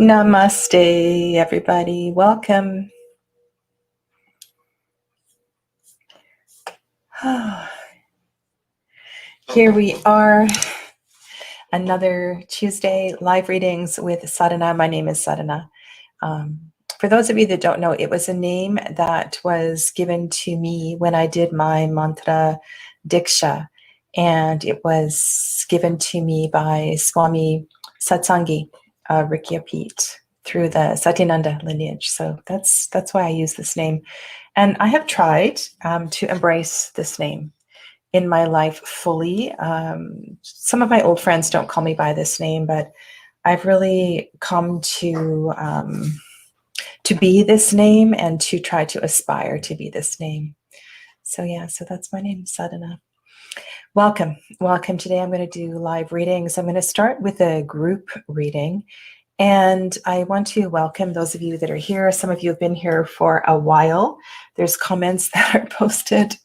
Namaste, everybody. Welcome. Here we are, another Tuesday live readings with Sadhana. My name is Sadhana. For those of you that don't know, it was a name that was given to me when I did my mantra diksha, and it was given to me by Swami Satsangi Rikyapit through the Satyananda lineage. So that's why I use this name. And I have tried to embrace this name in my life fully. Some of my old friends don't call me by this name, but I've really come to be this name and to try to aspire to be this name. So yeah, so that's my name, Sadhana. Welcome. Today I'm going to do live readings. I'm going to start with a group reading. And I want to welcome those of you that are here. Some of you have been here for a while. There's comments that are posted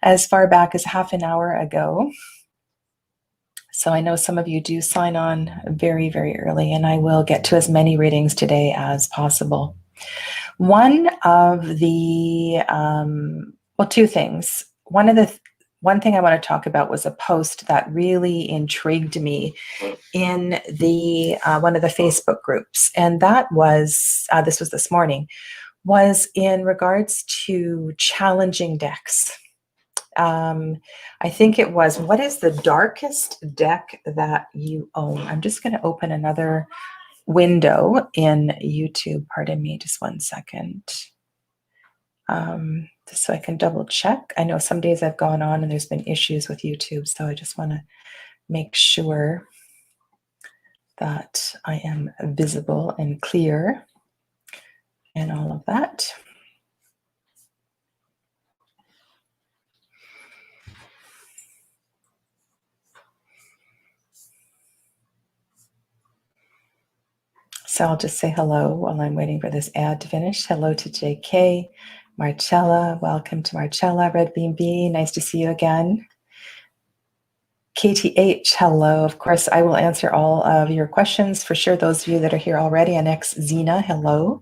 as far back as half an hour ago. So I know some of you do sign on very, very early, and I will get to as many readings today as possible. One of the, two things. One thing I want to talk about was a post that really intrigued me in the one of the Facebook groups, and that was this was this morning, was in regards to challenging decks. I think it was, what is the darkest deck that you own? I'm just going to open another window in YouTube. Pardon me, just one second. Just so I can double check. I know some days I've gone on and there's been issues with YouTube, so I just want to make sure that I am visible and clear and all of that. So I'll just say hello while I'm waiting for this ad to finish. Hello to JK, Marcella. Welcome to Marcella. Red Bean B, nice to see you again. KTH, hello. Of course, I will answer all of your questions for sure. Those of you that are here already. And X Zena, hello.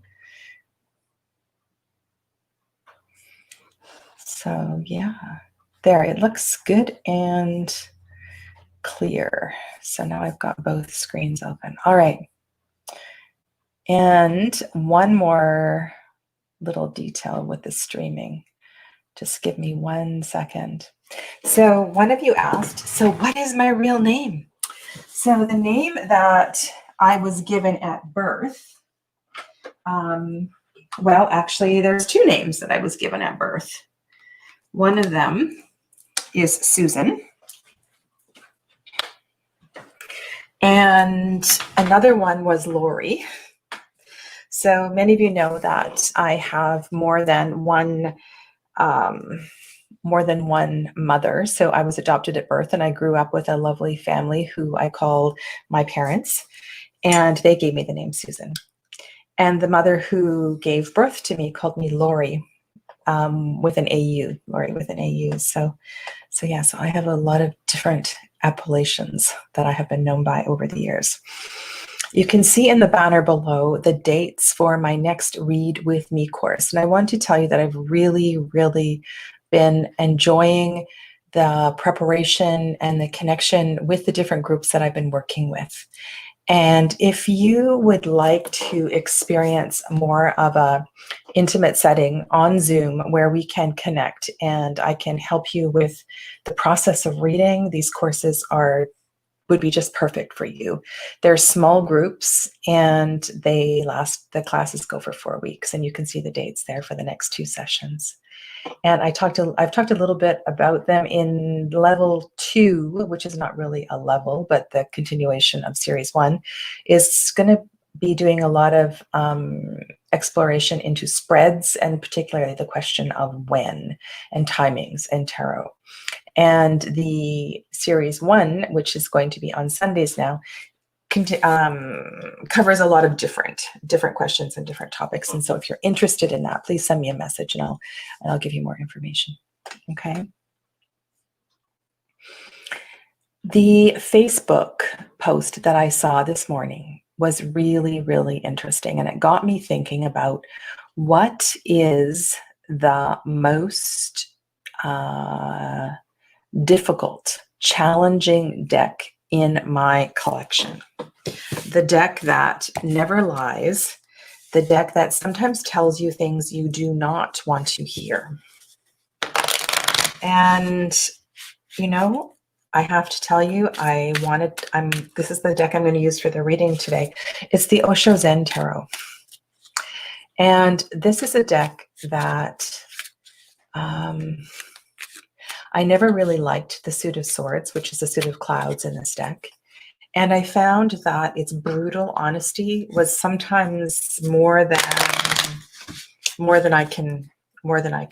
So yeah, there, it looks good and clear. So now I've got both screens open. All right. And one more little detail with the streaming. Just give me 1 second. So one of you asked, so what is my real name? So the name that I was given at birth, well, actually, there's two names that I was given at birth. One of them is Susan, and another one was Lori. So many of you know that I have more than one mother. So I was adopted at birth, and I grew up with a lovely family who I call my parents, and they gave me the name Susan. And the mother who gave birth to me called me Lori, with an AU, Lori with an AU. So I have a lot of different appellations that I have been known by over the years. You can see in the banner below the dates for my next Read With Me course. And I want to tell you that I've really, really been enjoying the preparation and the connection with the different groups that I've been working with. And if you would like to experience more of a intimate setting on Zoom where we can connect and I can help you with the process of reading, these courses would be just perfect for you. They're small groups, and the classes go for 4 weeks, and you can see the dates there for the next 2 sessions. And I've talked a little bit about them in level 2, which is not really a level, but the continuation of series 1 is going to be doing a lot of exploration into spreads, and particularly the question of when and timings and tarot. And the series 1, which is going to be on Sundays now, covers a lot of different questions and different topics. And so if you're interested in that, please send me a message and I'll give you more information. Okay. The Facebook post that I saw this morning was really, really interesting. And it got me thinking about what is the most difficult, challenging deck in my collection. The deck that never lies, the deck that sometimes tells you things you do not want to hear. And, you know, I have to tell you, this is the deck I'm going to use for the reading today. It's the Osho Zen Tarot. And this is a deck that I never really liked the suit of swords, which is a suit of clouds in this deck. And I found that its brutal honesty was sometimes more than I could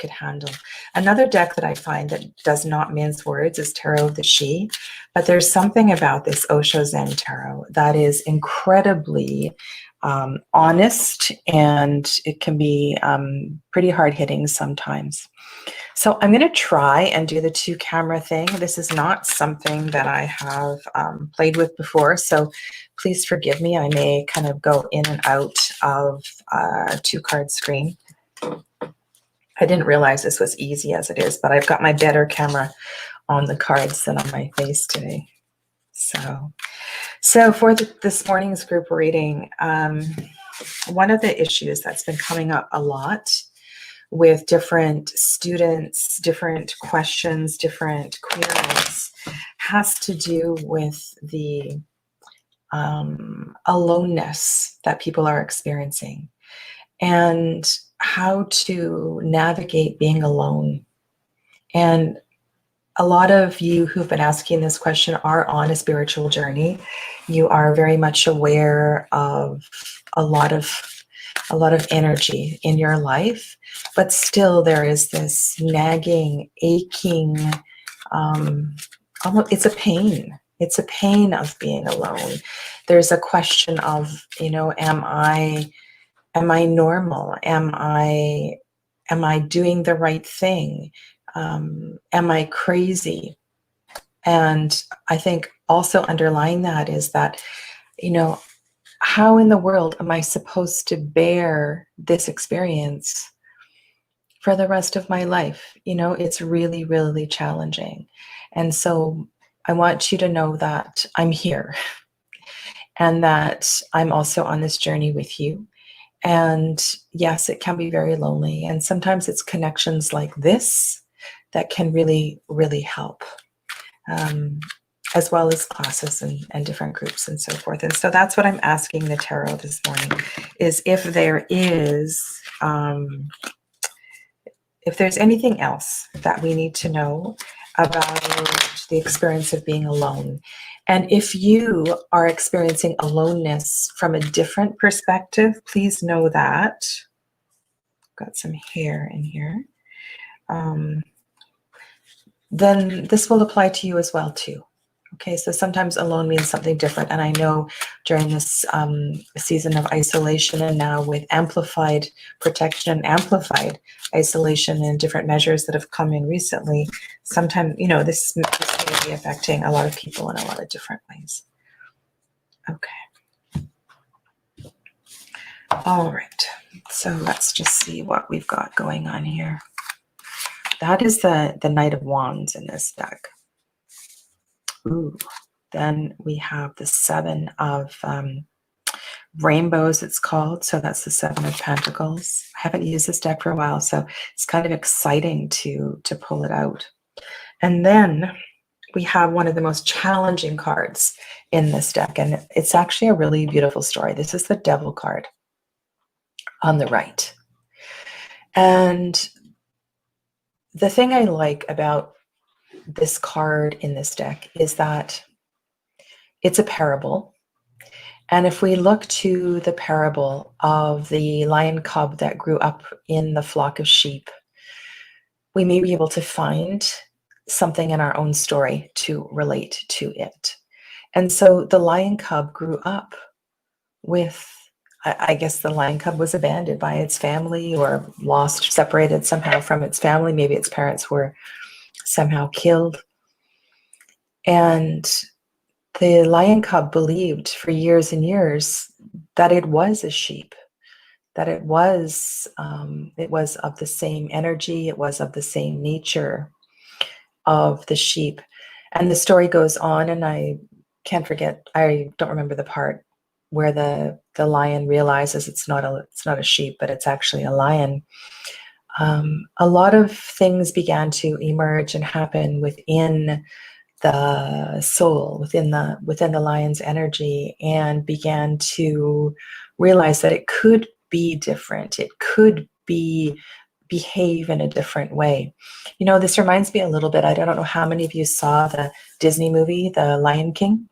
handle. Another deck that I find that does not mince words is Tarot of the She, but there's something about this Osho Zen Tarot that is incredibly honest, and it can be pretty hard-hitting sometimes. So I'm going to try and do the 2-camera thing. This is not something that I have played with before, so please forgive me. I may kind of go in and out of a 2-card screen. I didn't realize this was easy as it is, but I've got my better camera on the cards than on my face today. So for this morning's group reading, one of the issues that's been coming up a lot with different students, different questions, different queries, has to do with the aloneness that people are experiencing and how to navigate being alone. And a lot of you who've been asking this question are on a spiritual journey. You are very much aware of a lot of energy in your life, but still there is this nagging, aching, it's a pain. It's a pain of being alone. There's a question of, am I normal? Am I doing the right thing? Am I crazy? And I think also underlying that is that, how in the world am I supposed to bear this experience for the rest of my life? It's really, really challenging. And so I want you to know that I'm here and that I'm also on this journey with you. And yes, it can be very lonely. And sometimes it's connections like this that can really, really help. As well as classes and different groups and so forth. And so that's what I'm asking the tarot this morning, is if there's anything else that we need to know about the experience of being alone. And if you are experiencing aloneness from a different perspective, please know that. Got some hair in here. Then this will apply to you as well too. Okay, so sometimes alone means something different. And I know during this season of isolation, and now with amplified protection and amplified isolation and different measures that have come in recently, sometimes, this may be affecting a lot of people in a lot of different ways. Okay. All right. So let's just see what we've got going on here. That is the Knight of Wands in this deck. Ooh, then we have the 7 of Rainbows, it's called. So that's the 7 of Pentacles. I haven't used this deck for a while, so it's kind of exciting to pull it out. And then we have one of the most challenging cards in this deck, and it's actually a really beautiful story. This is the Devil card on the right. And the thing I like about this card in this deck is that it's a parable. And if we look to the parable of the lion cub that grew up in the flock of sheep, we may be able to find something in our own story to relate to it. And so the lion cub grew up with, I guess the lion cub was abandoned by its family or lost, separated somehow from its family. Maybe its parents were somehow killed. And the lion cub believed for years and years that it was a sheep, that it was of the same energy, it was of the same nature of the sheep. And the story goes on, and I can't forget, I don't remember the part where the lion realizes it's not a sheep, but it's actually a lion. A lot of things began to emerge and happen within the soul, within the lion's energy, and began to realize that it could be different. It could behave in a different way. You know, this reminds me a little bit. I don't know how many of you saw the Disney movie, The Lion King.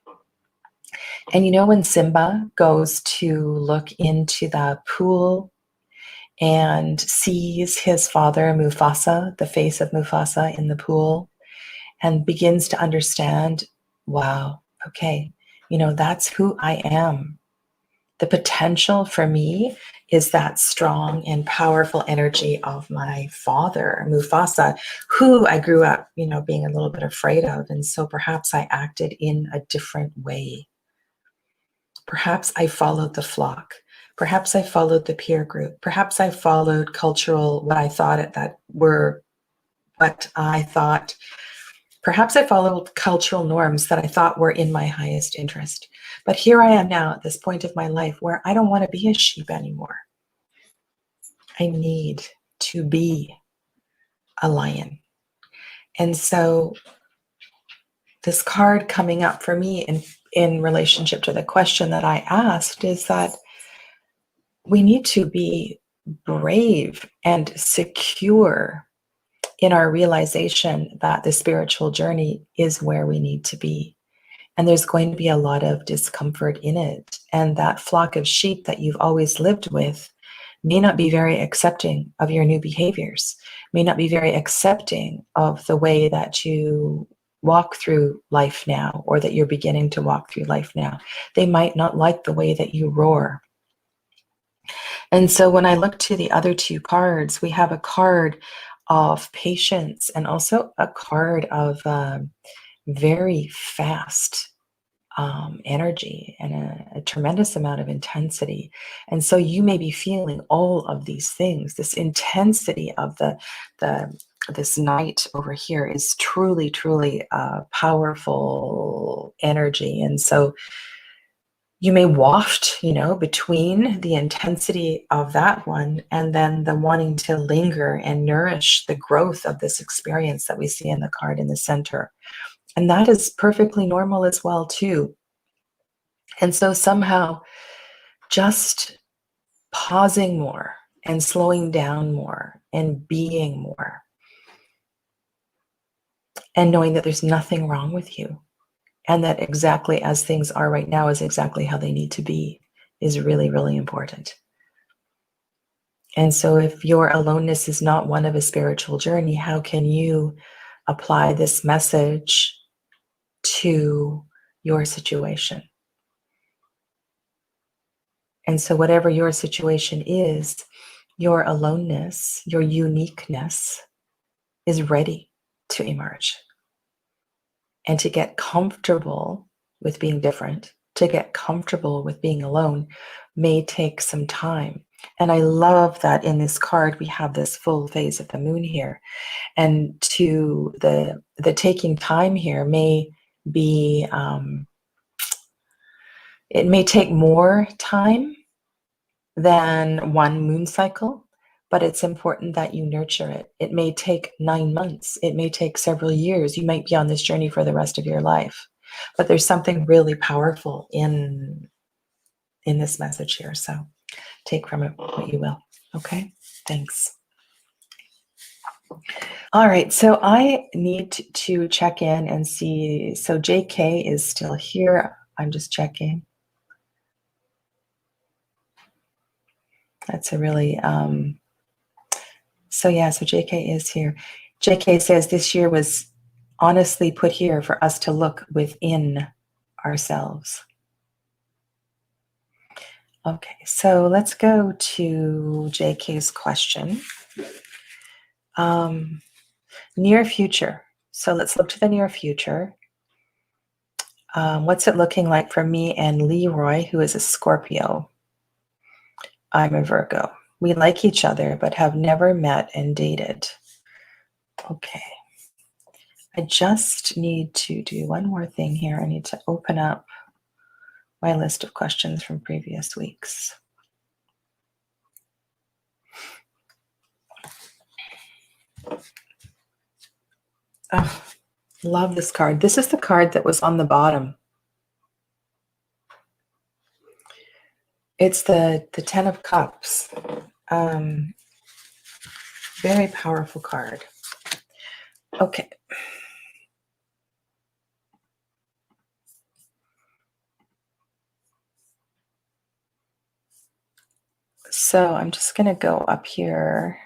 And you know, when Simba goes to look into the pool and sees his father, Mufasa, the face of Mufasa in the pool, and begins to understand, wow, okay, you know, that's who I am. The potential for me is that strong and powerful energy of my father, Mufasa, who I grew up, you know, being a little bit afraid of. And so perhaps I acted in a different way. Perhaps I followed the flock. Perhaps I followed the peer group. Perhaps I followed cultural, what I thought that were what I thought. Perhaps I followed cultural norms that I thought were in my highest interest. But here I am now at this point of my life where I don't want to be a sheep anymore. I need to be a lion. And so this card coming up for me in relationship to the question that I asked is that we need to be brave and secure in our realization that the spiritual journey is where we need to be. And there's going to be a lot of discomfort in it. And that flock of sheep that you've always lived with may not be very accepting of your new behaviors, may not be very accepting of the way that you walk through life now, or that you're beginning to walk through life now. They might not like the way that you roar. And so when I look to the other two cards, we have a card of patience and also a card of very fast energy and a tremendous amount of intensity. And so you may be feeling all of these things. This intensity of this knight over here is truly, truly a powerful energy. And so you may waft, you know, between the intensity of that one and then the wanting to linger and nourish the growth of this experience that we see in the card in the center. And that is perfectly normal as well, too. And so somehow just pausing more and slowing down more and being more and knowing that there's nothing wrong with you and that exactly as things are right now is exactly how they need to be is really, really important. And so if your aloneness is not one of a spiritual journey, how can you apply this message to your situation? And so whatever your situation is, your aloneness, your uniqueness is ready to emerge. And to get comfortable with being different, to get comfortable with being alone may take some time. And I love that in this card, we have this full phase of the moon here. And to the taking time here may be, it may take more time than one moon cycle, but it's important that you nurture it. It may take 9 months. It may take several years. You might be on this journey for the rest of your life, but there's something really powerful in this message here. So take from it what you will. Okay, thanks. All right, so I need to check in and see. So JK is still here. I'm just checking. That's a really, so JK is here. JK says this year was honestly put here for us to look within ourselves. Okay, so let's go to JK's question. Near future. So let's look to the near future. What's it looking like for me and Leroy, who is a Scorpio? I'm a Virgo. We like each other, but have never met and dated. Okay. I just need to do one more thing here. I need to open up my list of questions from previous weeks. Oh, love this card. This is the card that was on the bottom. It's the Ten of Cups. Very powerful card. Okay. So I'm just going to go up here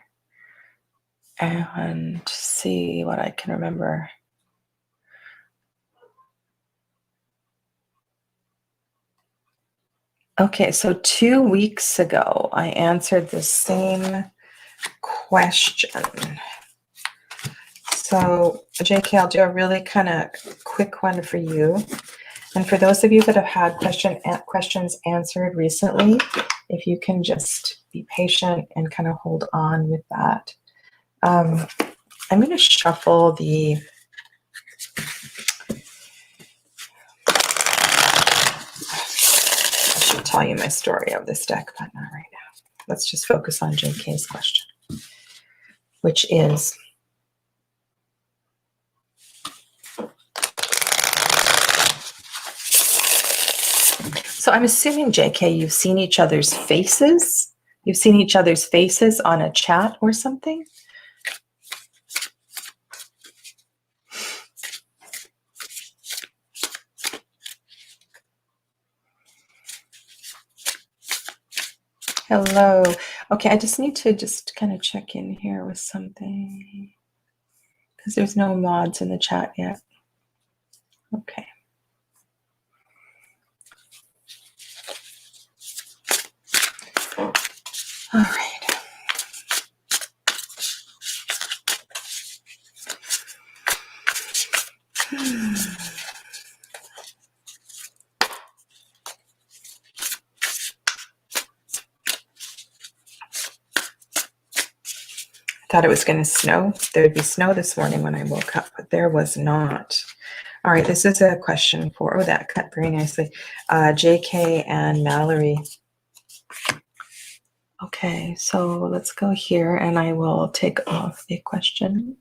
and see what I can remember. Okay, so 2 weeks ago, I answered the same question. So, JK, I'll do a really kind of quick one for you. And for those of you that have had questions answered recently, if you can just be patient and kind of hold on with that. I'm going to shuffle the I should tell you my story of this deck, but not right now. Let's just focus on JK's question, which is, so I'm assuming, JK, you've seen each other's faces? You've seen each other's faces on a chat or something? Hello. Okay, I just need to just kind of check in here with something because there's no mods in the chat yet. Okay. All right. Thought it was going to snow. There'd be snow this morning when I woke up, but there was not. All right, this is a question for, oh, that cut very nicely. JK and Mallory. Okay, so let's go here and I will take off the question.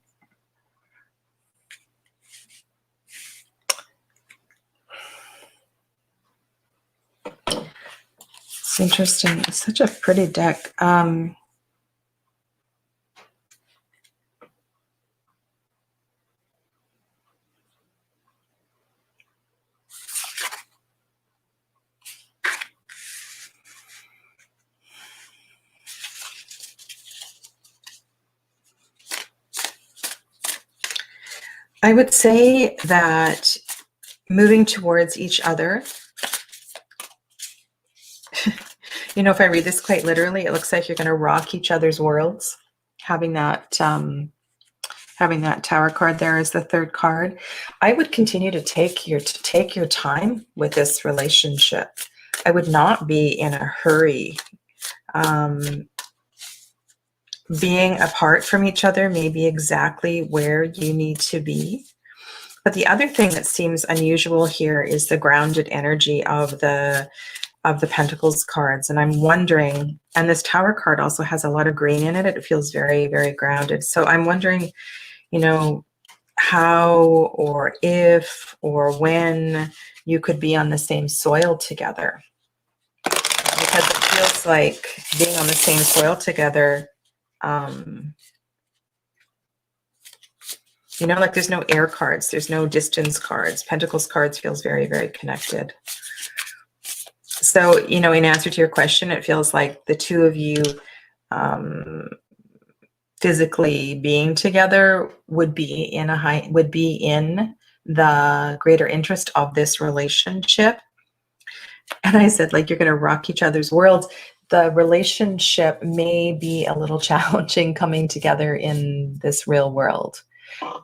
It's interesting. It's such a pretty deck. I would say that moving towards each other, you know, if I read this quite literally, it looks like you're going to rock each other's worlds. Having that tower card there as the third card, I would continue to take your time with this relationship. I would not be in a hurry. Being apart from each other may be exactly where you need to be. But the other thing that seems unusual here is the grounded energy of the Pentacles cards. And I'm wondering, and this Tower card also has a lot of green in it. It feels very, very grounded. So I'm wondering, you know, how or if or when you could be on the same soil together. Because it feels like being on the same soil together, you know, like there's no air cards, there's no distance cards. Pentacles cards feels very, very connected. So, you know, in answer to your question, it feels like the two of you physically being together would be in the greater interest of this relationship. And I said, like, you're going to rock each other's worlds. The relationship may be a little challenging coming together in this real world.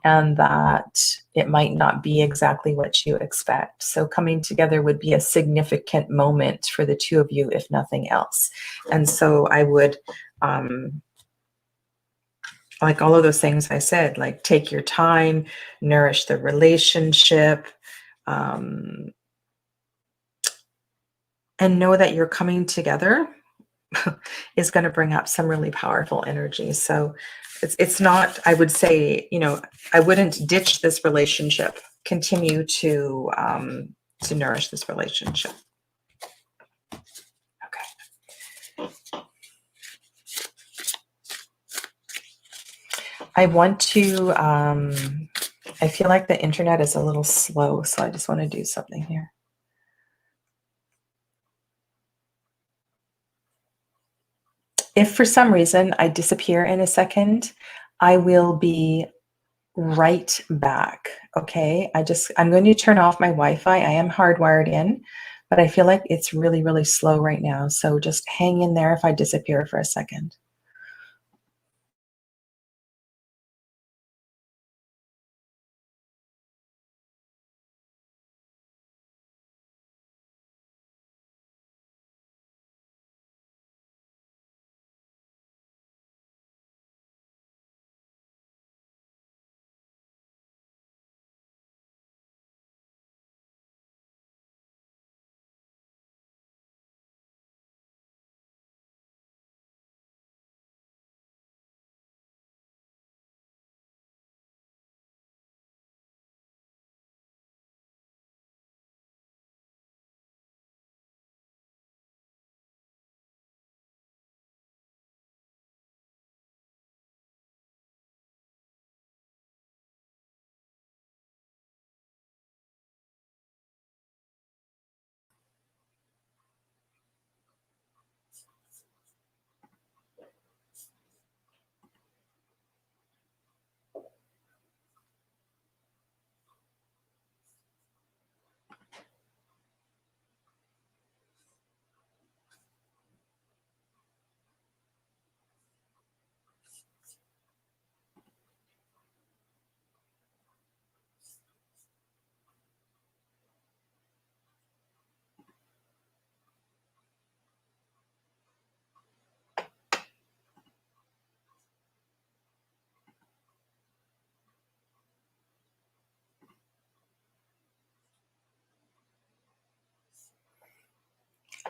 and that it might not be exactly what you expect. So coming together would be a significant moment for the two of you, if nothing else. And so I would, like all of those things I said, like take your time, nourish the relationship, and know that you're coming together is going to bring up some really powerful energy. So it's not, I would say, I wouldn't ditch this relationship. Continue to nourish this relationship. Okay. I want to, I feel like the internet is a little slow, so I just want to do something here. If for some reason I disappear in a second, I will be right back. Okay. I'm going to turn off my Wi-Fi. I am hardwired in, but I feel like it's really, really slow right now. So just hang in there if I disappear for a second.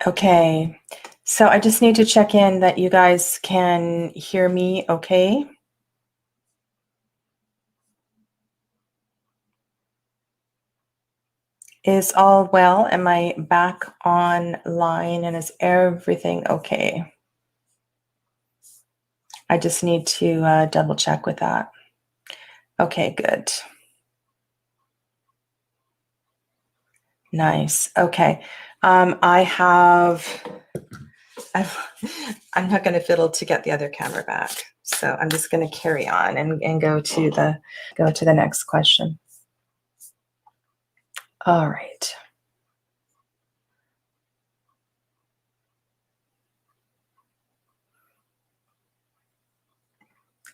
Okay. So I just need to check in that you guys can hear me okay. Is all well? Am I back online and is everything okay? I just need to double check with that. Okay, good. Nice. Okay. I have, I'm not going to fiddle to get the other camera back. So I'm just going to carry on and go to the next question. All right.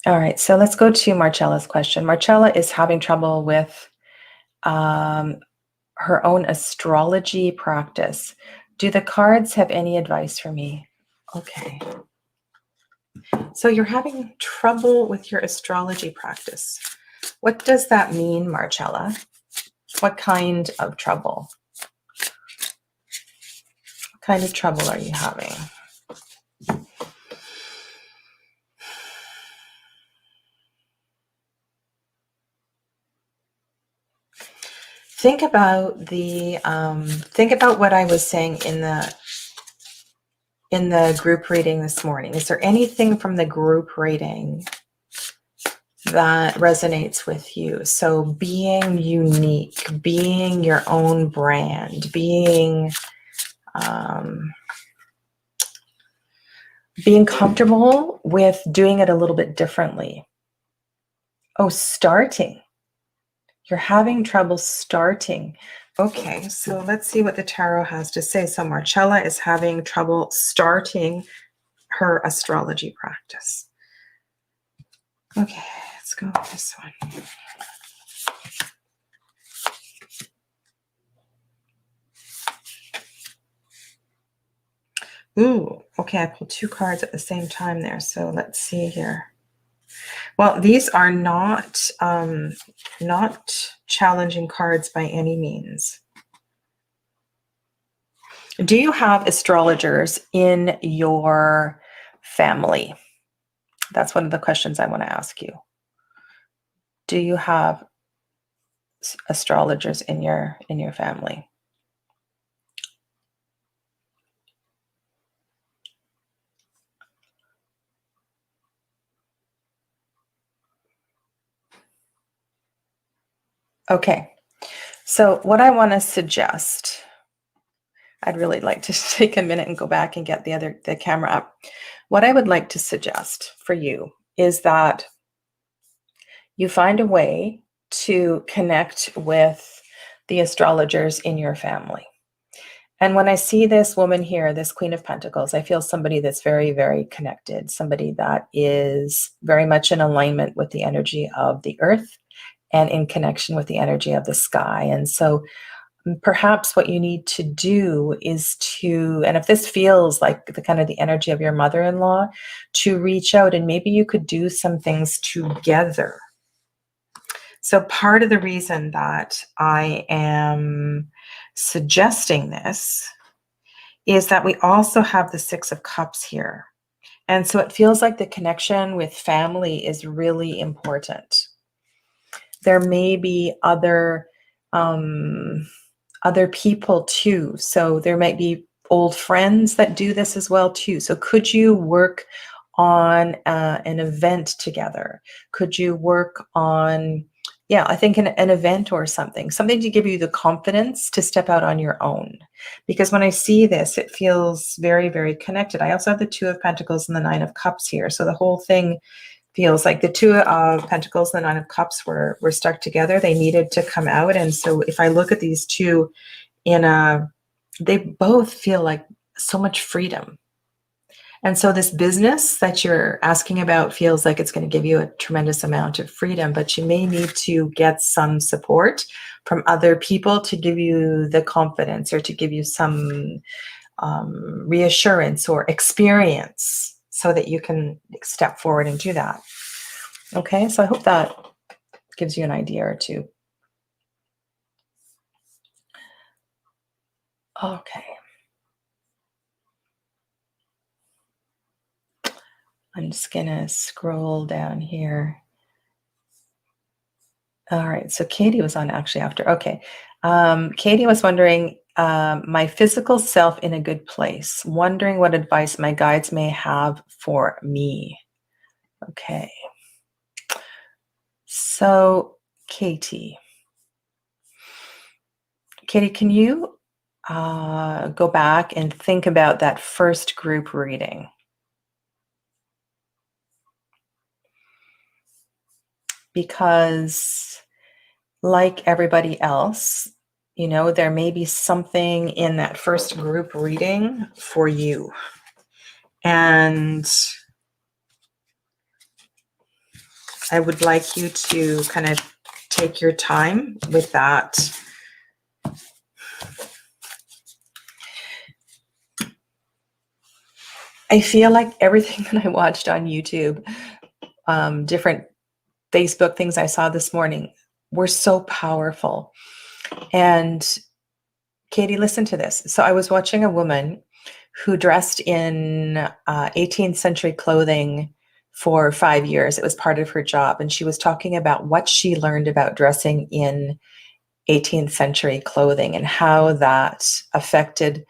All right. So let's go to Marcella's question. Marcella is having trouble with her own astrology practice. Do the cards have any advice for me? Okay. So you're having trouble with your astrology practice. What does that mean, Marcella? What kind of trouble? What kind of trouble are you having? Think about what I was saying in the group reading this morning. Is there anything from the group reading that resonates with you? So being unique, being your own brand, being comfortable with doing it a little bit differently. Oh, starting. You're having trouble starting. Okay, so let's see what the tarot has to say. So Marcella is having trouble starting her astrology practice. Okay, let's Let's go with this one. Ooh, okay, I pulled 2 cards at the same time there. So let's see here. Well, these are not challenging cards by any means. Do you have astrologers in your family? That's one of the questions I want to ask you. Do you have astrologers in your family? Okay. So what I want to suggest, I'd really like to take a minute and go back and get the camera up. What I would like to suggest for you is that you find a way to connect with the astrologers in your family. And when I see this woman here, this Queen of Pentacles, I feel somebody that's very, very connected, somebody that is very much in alignment with the energy of the earth and in connection with the energy of the sky. And so perhaps what you need to do is to, and if this feels like the kind of the energy of your mother-in-law, to reach out and maybe you could do some things together. So part of the reason that I am suggesting this is that we also have the 6 of Cups here. And so it feels like the connection with family is really important. There may be other people too. So there might be old friends that do this as well too. So could you work on an event together? Could you work on, I think an event or something to give you the confidence to step out on your own? Because when I see this, it feels very, very connected. I also have the 2 of Pentacles and the 9 of Cups here. So the whole thing feels like the 2 of Pentacles and the 9 of Cups were stuck together. They needed to come out. And so if I look at these two they both feel like so much freedom. And so this business that you're asking about feels like it's going to give you a tremendous amount of freedom, but you may need to get some support from other people to give you the confidence or to give you some reassurance or experience so that you can step forward and do that. Okay, so I hope that gives you an idea or two. Okay. I'm just going to scroll down here. All right, so Katie was on actually after. Okay. Katie was wondering, my physical self in a good place, wondering what advice my guides may have for me. Okay. So Katie, can you go back and think about that first group reading? Because like everybody else, there may be something in that first group reading for you. And I would like you to kind of take your time with that. I feel like everything that I watched on YouTube, different Facebook things I saw this morning, were so powerful. And Katie, listen to this. So I was watching a woman who dressed in 18th century clothing for 5 years. It was part of her job. And she was talking about what she learned about dressing in 18th century clothing and how that affected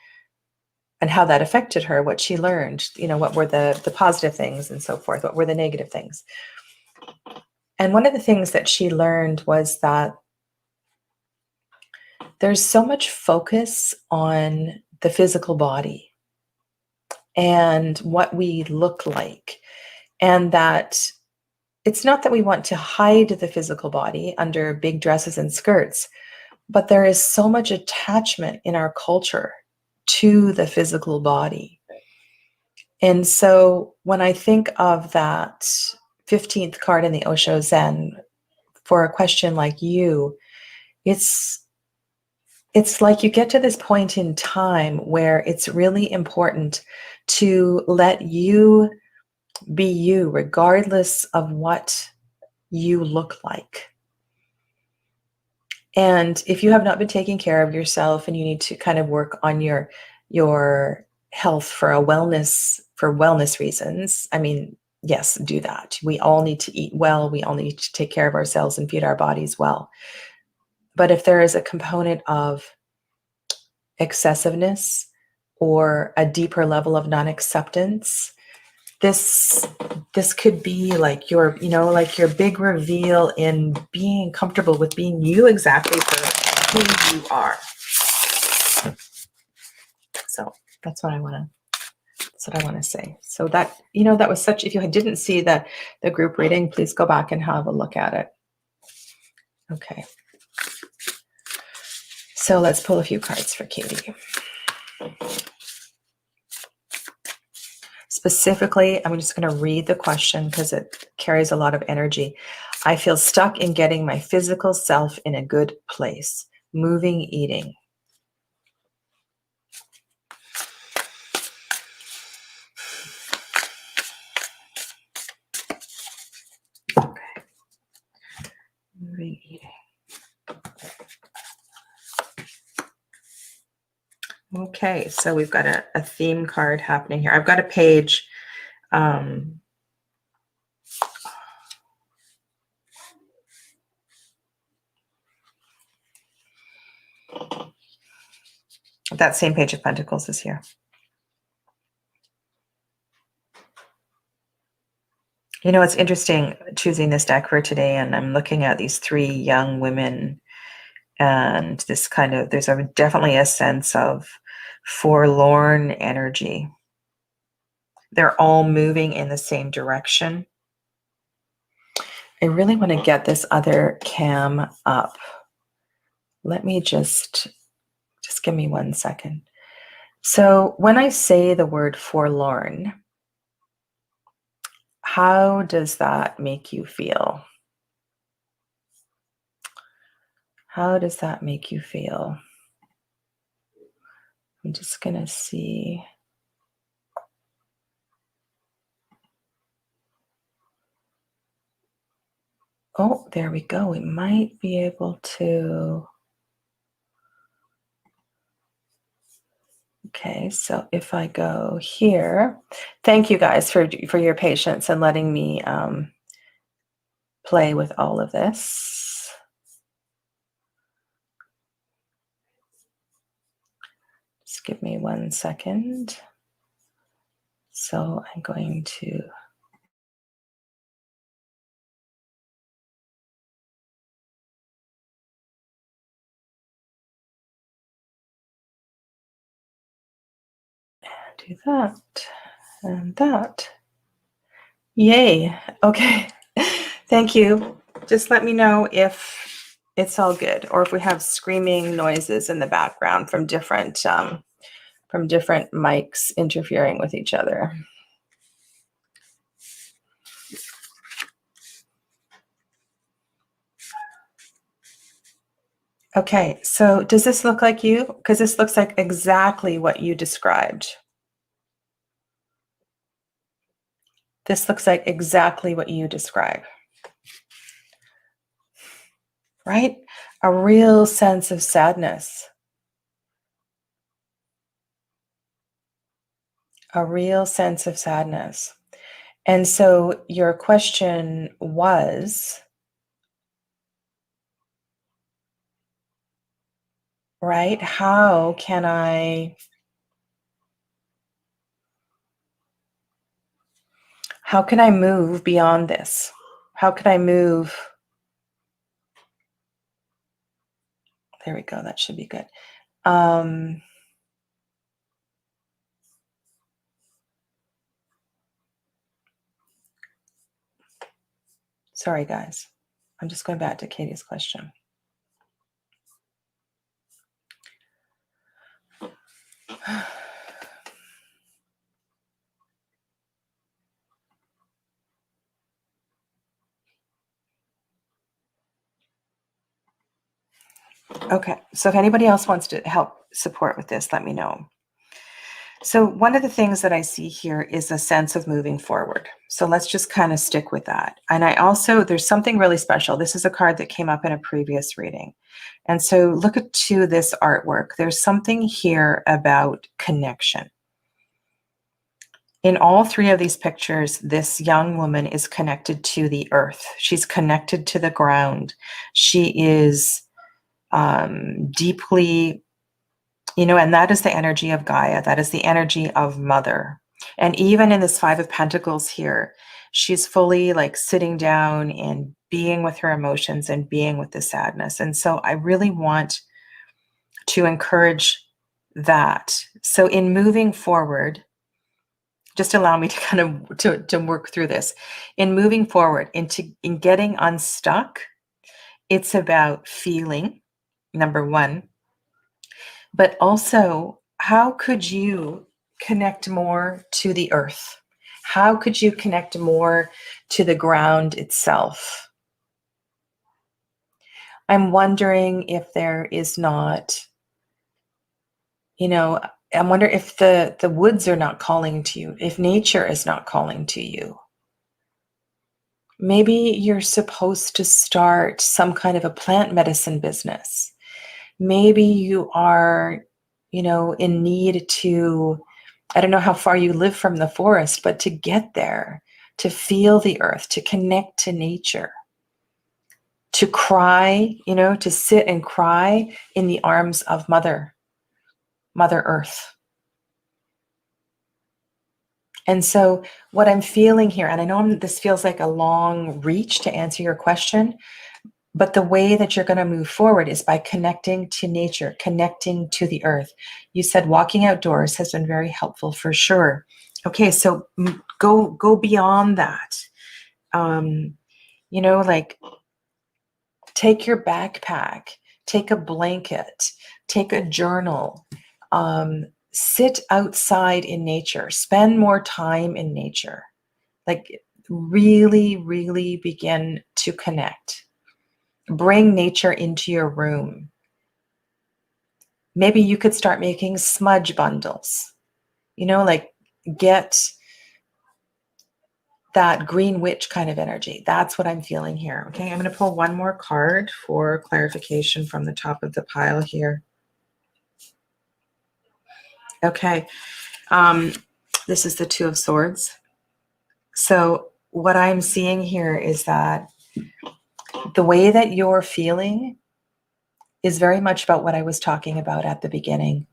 her, what she learned, what were the positive things and so forth, what were the negative things. And one of the things that she learned was that there's so much focus on the physical body and what we look like, and that it's not that we want to hide the physical body under big dresses and skirts, but there is so much attachment in our culture to the physical body. And so when I think of that 15th card in the Osho Zen for a question like you, it's like you get to this point in time where it's really important to let you be you, regardless of what you look like. And if you have not been taking care of yourself and you need to kind of work on your health for wellness reasons, I mean, yes, do that. We all need to eat well. We all need to take care of ourselves and feed our bodies well. But if there is a component of excessiveness or a deeper level of non-acceptance, this could be like like your big reveal in being comfortable with being you exactly for who you are. So that's what I want to say. So that, that was such, if you didn't see the group reading, please go back and have a look at it. Okay. So let's pull a few cards for Katie. Specifically, I'm just going to read the question because it carries a lot of energy. I feel stuck in getting my physical self in a good place. Moving, eating. Okay. Moving, eating. Okay, so we've got a theme card happening here. I've got a page. That same page of Pentacles is here. It's interesting choosing this deck for today, and I'm looking at these three young women, and there's definitely a sense of forlorn energy. They're all moving in the same direction. I really want to get this other cam up. Let me just give me 1 second. So when I say the word forlorn, how does that make you feel? How does that make you feel? I'm just going to see. Oh, there we go. We might be able to. Okay, so if I go here, thank you guys for your patience and letting me play with all of this. Just give me 1 second. So I'm going to. Do that and that. Yay. Okay. Thank you. Just let me know if it's all good or if we have screaming noises in the background from different mics interfering with each other. Okay, so does this look like you? Because this looks like exactly what you described. This looks like exactly what you describe. Right? A real sense of sadness. A real sense of sadness. And so your question was, right? How can I move beyond this? How can I move? There we go. That should be good. Sorry, guys. I'm just going back to Katie's question. Okay, so if anybody else wants to help support with this, let me know. So one of the things that I see here is a sense of moving forward. So let's just kind of stick with that. And I also, there's something really special. This is a card that came up in a previous reading. And so look at to this artwork. There's something here about connection. In all three of these pictures, this young woman is connected to the earth. She's connected to the ground. She is deeply, and that is the energy of Gaia. That is the energy of Mother. And even in this Five of Pentacles here, she's fully like sitting down and being with her emotions and being with the sadness. And so I really want to encourage that. So in moving forward, just allow me to kind of to work through this. In moving forward, in getting unstuck, it's about feeling, number one, but also how could you connect more to the earth? How could you connect more to the ground itself? I'm wondering if there is not, I wonder if the woods are not calling to you, if nature is not calling to you. Maybe you're supposed to start some kind of a plant medicine business. Maybe you are, in need to, I don't know how far you live from the forest, but to get there, to feel the earth, to connect to nature, to cry, to sit and cry in the arms of Mother Earth. And so what I'm feeling here, and I know this feels like a long reach to answer your question, but the way that you're going to move forward is by connecting to nature, connecting to the earth. You said walking outdoors has been very helpful for sure. Okay, so go beyond that. Like take your backpack, take a blanket, take a journal, sit outside in nature, spend more time in nature. Like really, really begin to connect. Bring nature into your room. Maybe you could start making smudge bundles, like get that green witch kind of energy. That's what I'm feeling here. Okay, I'm going to pull one more card for clarification from the top of the pile here. Okay, this is the Two of Swords. So what I'm seeing here is that the way that you're feeling is very much about what I was talking about at the beginning.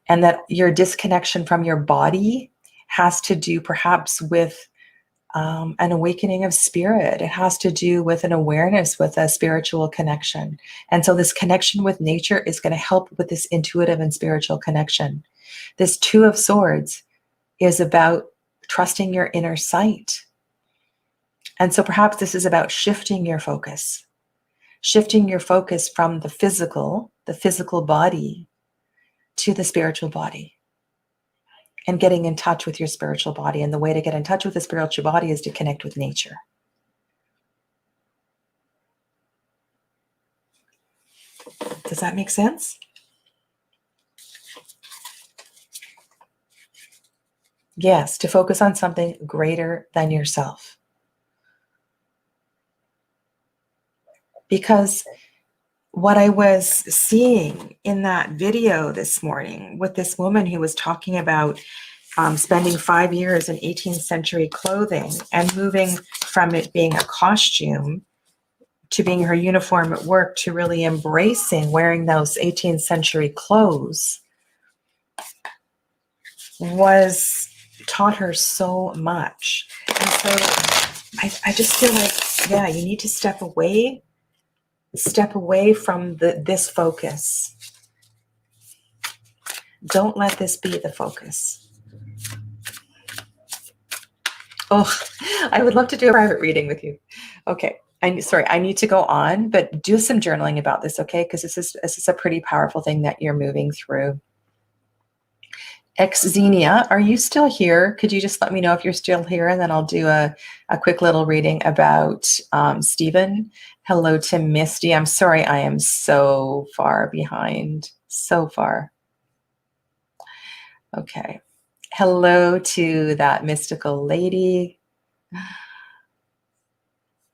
And that your disconnection from your body has to do perhaps with an awakening of spirit. It has to do with an awareness, with a spiritual connection. And so this connection with nature is going to help with this intuitive and spiritual connection. This Two of Swords is about trusting your inner sight. And so perhaps this is about shifting your focus from the physical body, to the spiritual body, and getting in touch with your spiritual body. And the way to get in touch with the spiritual body is to connect with nature. Does that make sense? Yes, to focus on something greater than yourself. Because what I was seeing in that video this morning with this woman who was talking about spending 5 years in 18th century clothing and moving from it being a costume to being her uniform at work to really embracing wearing those 18th century clothes was taught her so much. And so I just feel like, yeah, you need to step away from this focus. Don't let this be the focus. Oh, I would love to do a private reading with you. Okay. I need to go on, but do some journaling about this, okay? Because this is a pretty powerful thing that you're moving through. Xenia, are you still here? Could you just let me know if you're still here, and then I'll do a quick little reading about Stephen Hello to Misty. I'm sorry I am so far behind. So far. Okay. Hello to that mystical lady.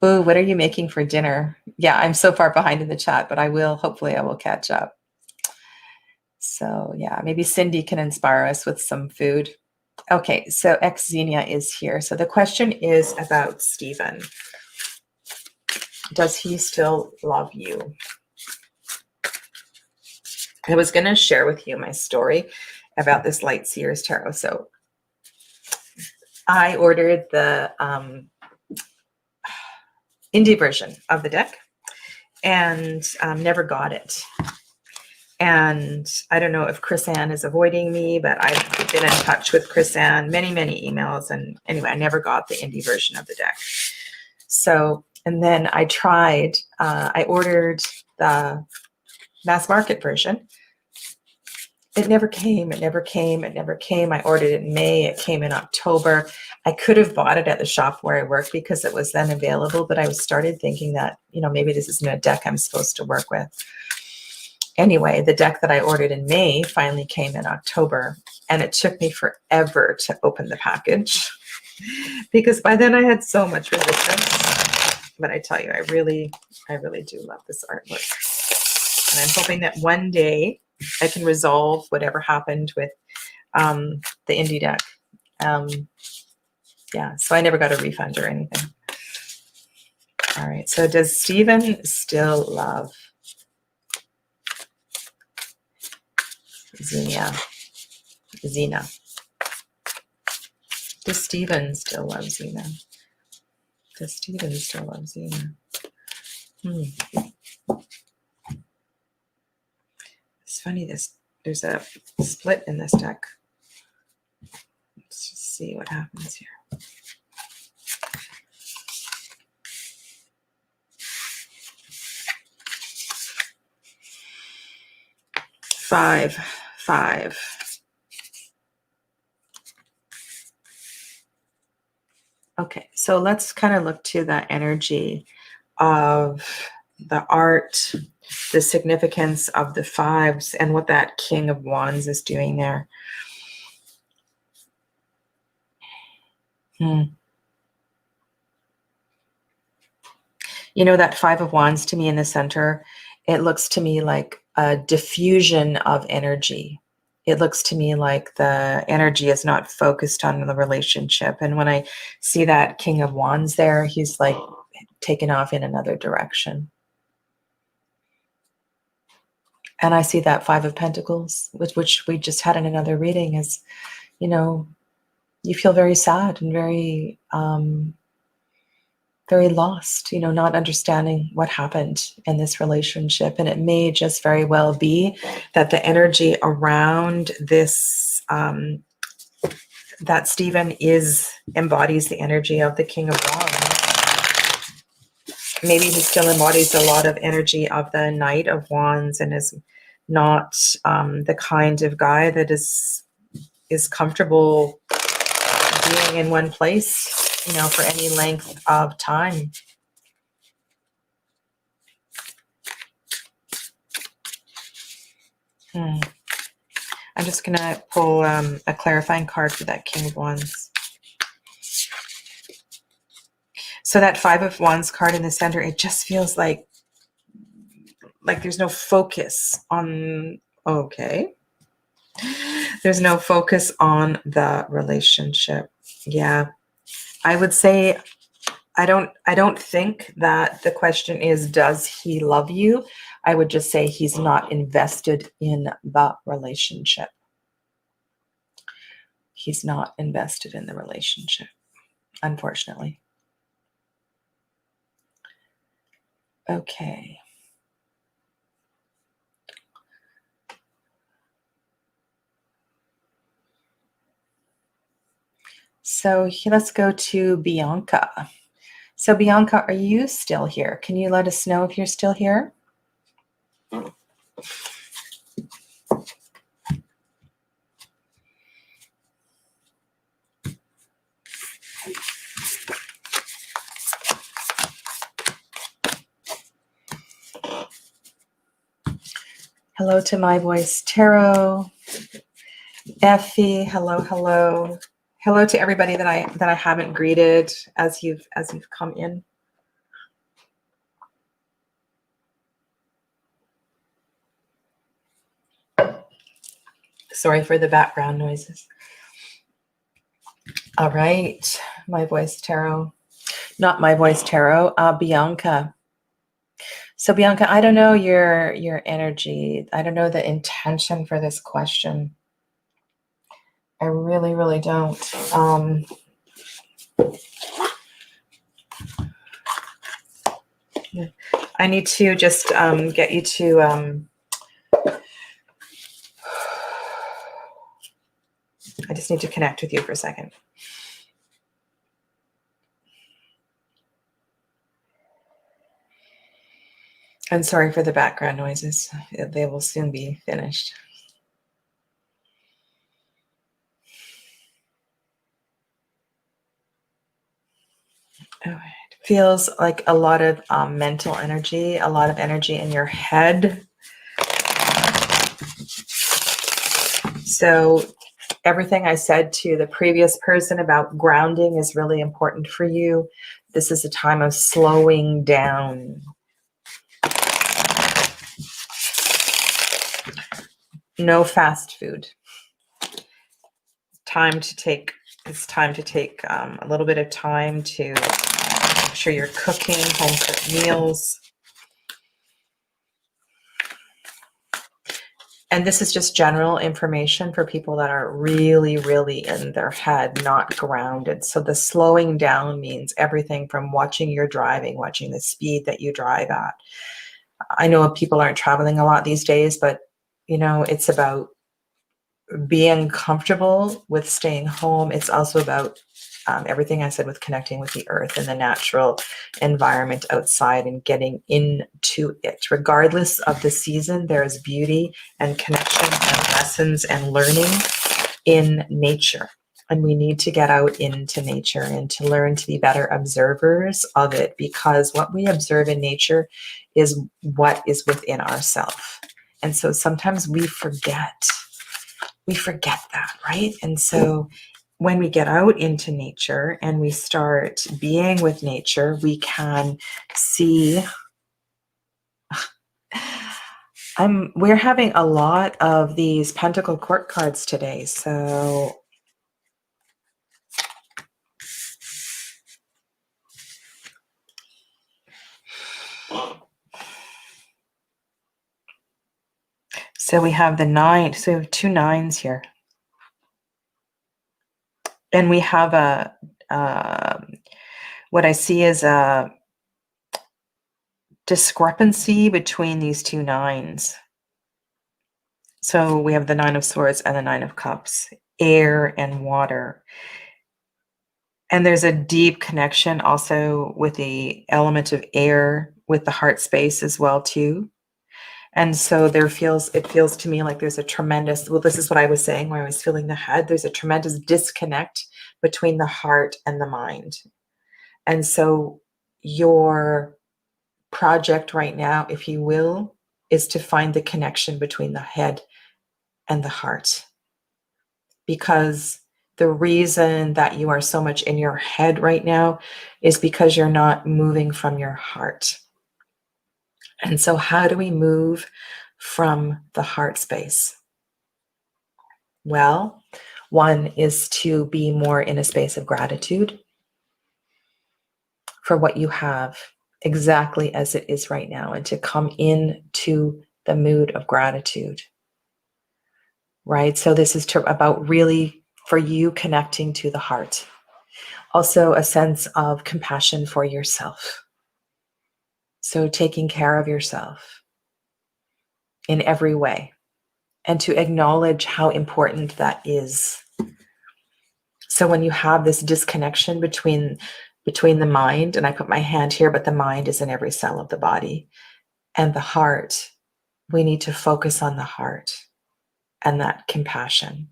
Ooh, what are you making for dinner? Yeah, I'm so far behind in the chat, but hopefully I will catch up. So yeah, maybe Cindy can inspire us with some food. Okay, so Xenia is here. So the question is about Stephen. Does he still love you? I was going to share with you my story about this Light Seers Tarot. So I ordered the indie version of the deck and never got it. And I don't know if Chris Ann is avoiding me, but I've been in touch with Chris Ann, many, many emails. And anyway, I never got the indie version of the deck. So, and then I tried, I ordered the mass market version. It never came. It never came. It never came. I ordered it in May. It came in October. I could have bought it at the shop where I work because it was then available, but I started thinking that, maybe this isn't a deck I'm supposed to work with. Anyway, the deck that I ordered in May finally came in October, and it took me forever to open the package because by then I had so much resistance. But I tell you, I really do love this artwork. And I'm hoping that one day I can resolve whatever happened with the indie deck. Yeah, so I never got a refund or anything. All right, so does Stephen still love Xenia? Does Stephen still love Xena? Does Stephen still love Xena? It's funny, there's a split in this deck. Let's just see what happens here. Five. Okay, so let's kind of look to the energy of the art, the significance of the fives, and what that King of Wands is doing there. That Five of Wands to me in the center, it looks to me like a diffusion of energy. It looks to me like the energy is not focused on the relationship. And when I see that King of Wands there, he's like taken off in another direction. And I see that Five of Pentacles, which we just had in another reading, is, you feel very sad and very, very lost, not understanding what happened in this relationship. And it may just very well be that the energy around this, that Stephen embodies the energy of the King of Wands. Maybe he still embodies a lot of energy of the Knight of Wands and is not the kind of guy that is comfortable being in one place, for any length of time. I'm just going to pull a clarifying card for that King of Wands. So that Five of Wands card in the center, it just feels like there's no focus on, okay. There's no focus on the relationship. Yeah. I would say, I don't think that the question is, does he love you? I would just say he's not invested in the relationship. He's not invested in the relationship, unfortunately. Okay. So let's go to Bianca. So Bianca, are you still here? Can you let us know if you're still here? Hello to My Voice Tarot. Effie, hello, hello. Hello to everybody that I haven't greeted as you've come in. Sorry for the background noises. All right, My Voice Tarot. Not My Voice Tarot, Bianca. So Bianca, I don't know your energy. I don't know the intention for this question. I really, really don't. I need to just get you to I just need to connect with you for a second. I'm sorry for the background noises. They will soon be finished. All right. Feels like a lot of mental energy, a lot of energy in your head. So everything I said to the previous person about grounding is really important for you. This is a time of slowing down. No fast food. It's time to take a little bit of time to make sure you're cooking home-cooked meals. And this is just general information for people that are really, really in their head, not grounded. So the slowing down means everything from watching your driving, watching the speed that you drive at. I know people aren't traveling a lot these days, but it's about being comfortable with staying home. It's also about everything I said with connecting with the earth and the natural environment outside and getting into it. Regardless of the season, there is beauty and connection and lessons and learning in nature. And we need to get out into nature and to learn to be better observers of it, because what we observe in nature is what is within ourselves. And so sometimes we forget that, right? And so when we get out into nature and we start being with nature, we can see we're having a lot of these Pentacle Court cards today. So we have the 9. So we have 2 9s here. And we have what I see is a discrepancy between these 2 9s. So we have the 9 of Swords and the 9 of Cups, air and water. And there's a deep connection also with the element of air with the heart space as well too. And so it feels to me like there's a tremendous, this is what I was saying when I was feeling the head, there's a tremendous disconnect between the heart and the mind. And so your project right now, if you will, is to find the connection between the head and the heart. Because the reason that you are so much in your head right now is because you're not moving from your heart. And so how do we move from the heart space? Well, one is to be more in a space of gratitude for what you have exactly as it is right now, and to come into the mood of gratitude, right? So this is about really for you connecting to the heart. Also a sense of compassion for yourself. So taking care of yourself in every way, and to acknowledge how important that is. So when you have this disconnection between the mind, and I put my hand here, but the mind is in every cell of the body, and the heart, we need to focus on the heart and that compassion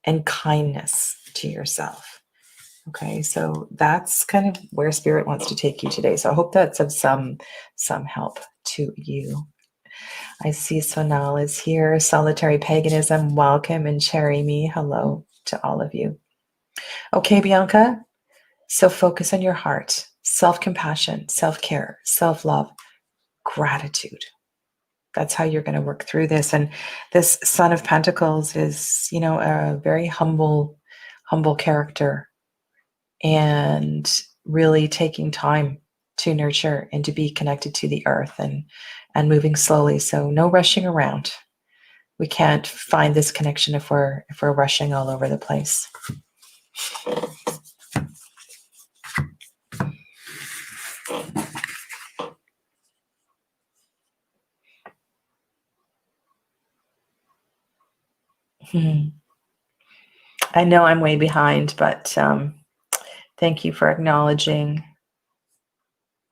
and kindness to yourself. Okay, so that's kind of where Spirit wants to take you today. So I hope that's of some help to you. I see Sonal is here. Solitary Paganism, welcome. And Cherry Me, hello to all of you. Okay, Bianca. So focus on your heart, self-compassion, self-care, self-love, gratitude. That's how you're going to work through this. And this Son of Pentacles is, a very humble character, and really taking time to nurture and to be connected to the earth, and moving slowly. So no rushing around. We can't find this connection if we're rushing all over the place. I know I'm way behind, but thank you for acknowledging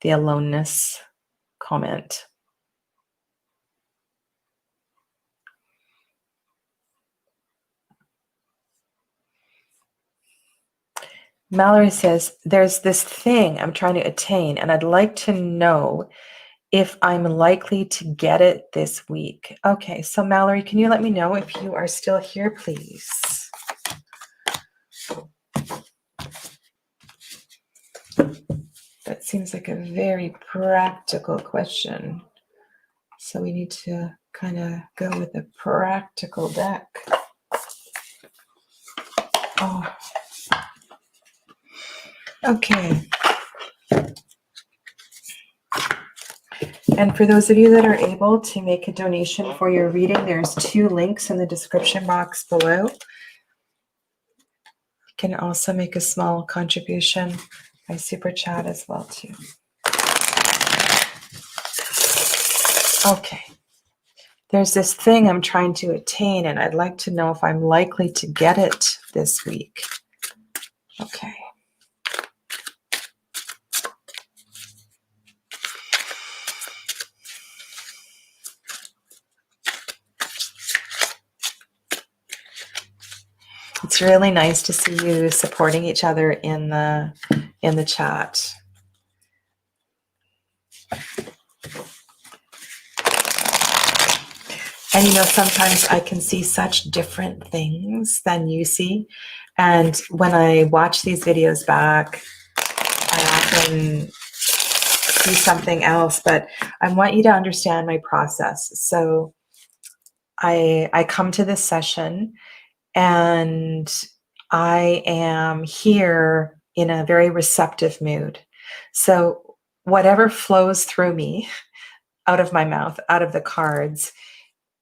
the aloneness comment. Mallory says, there's this thing I'm trying to attain, and I'd like to know if I'm likely to get it this week. Okay, so Mallory, can you let me know if you are still here, please? That seems like a very practical question. So we need to kind of go with a practical deck. Oh. Okay. And for those of you that are able to make a donation for your reading, there's 2 links in the description box below. You can also make a small contribution by Super Chat as well too. Okay. There's this thing I'm trying to attain, and I'd like to know if I'm likely to get it this week. Okay. It's really nice to see you supporting each other in the chat. And sometimes I can see such different things than you see. And when I watch these videos back, I often see something else, but I want you to understand my process. So I come to this session, and I am here in a very receptive mood. So whatever flows through me, out of my mouth, out of the cards,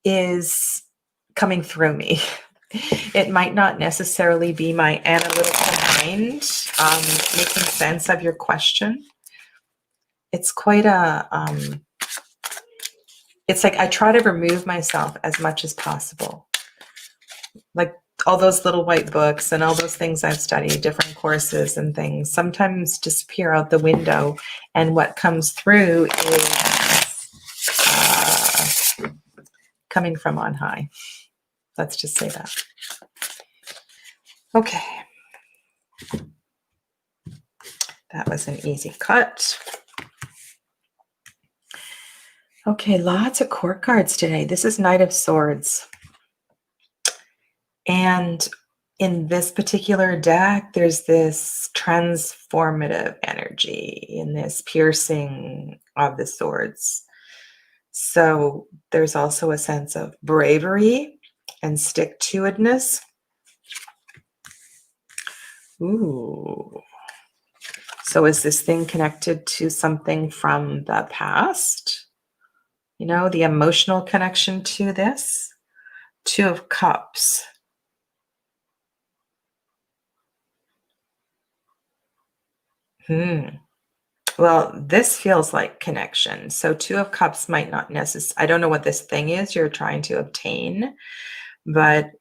is coming through me. It might not necessarily be my analytical mind making sense of your question. It's quite it's like I try to remove myself as much as possible. Like all those little white books and all those things I've studied, different courses and things, sometimes disappear out the window. And what comes through is coming from on high. Let's just say that. Okay. That was an easy cut. Okay, lots of court cards today. This is Knight of Swords. And in this particular deck, there's this transformative energy in this piercing of the swords. So there's also a sense of bravery and stick-to-itiveness. Ooh. So is this thing connected to something from the past? The emotional connection to this? 2 of Cups. Well, this feels like connection. So 2 of Cups might not necessarily, I don't know what this thing is you're trying to obtain, but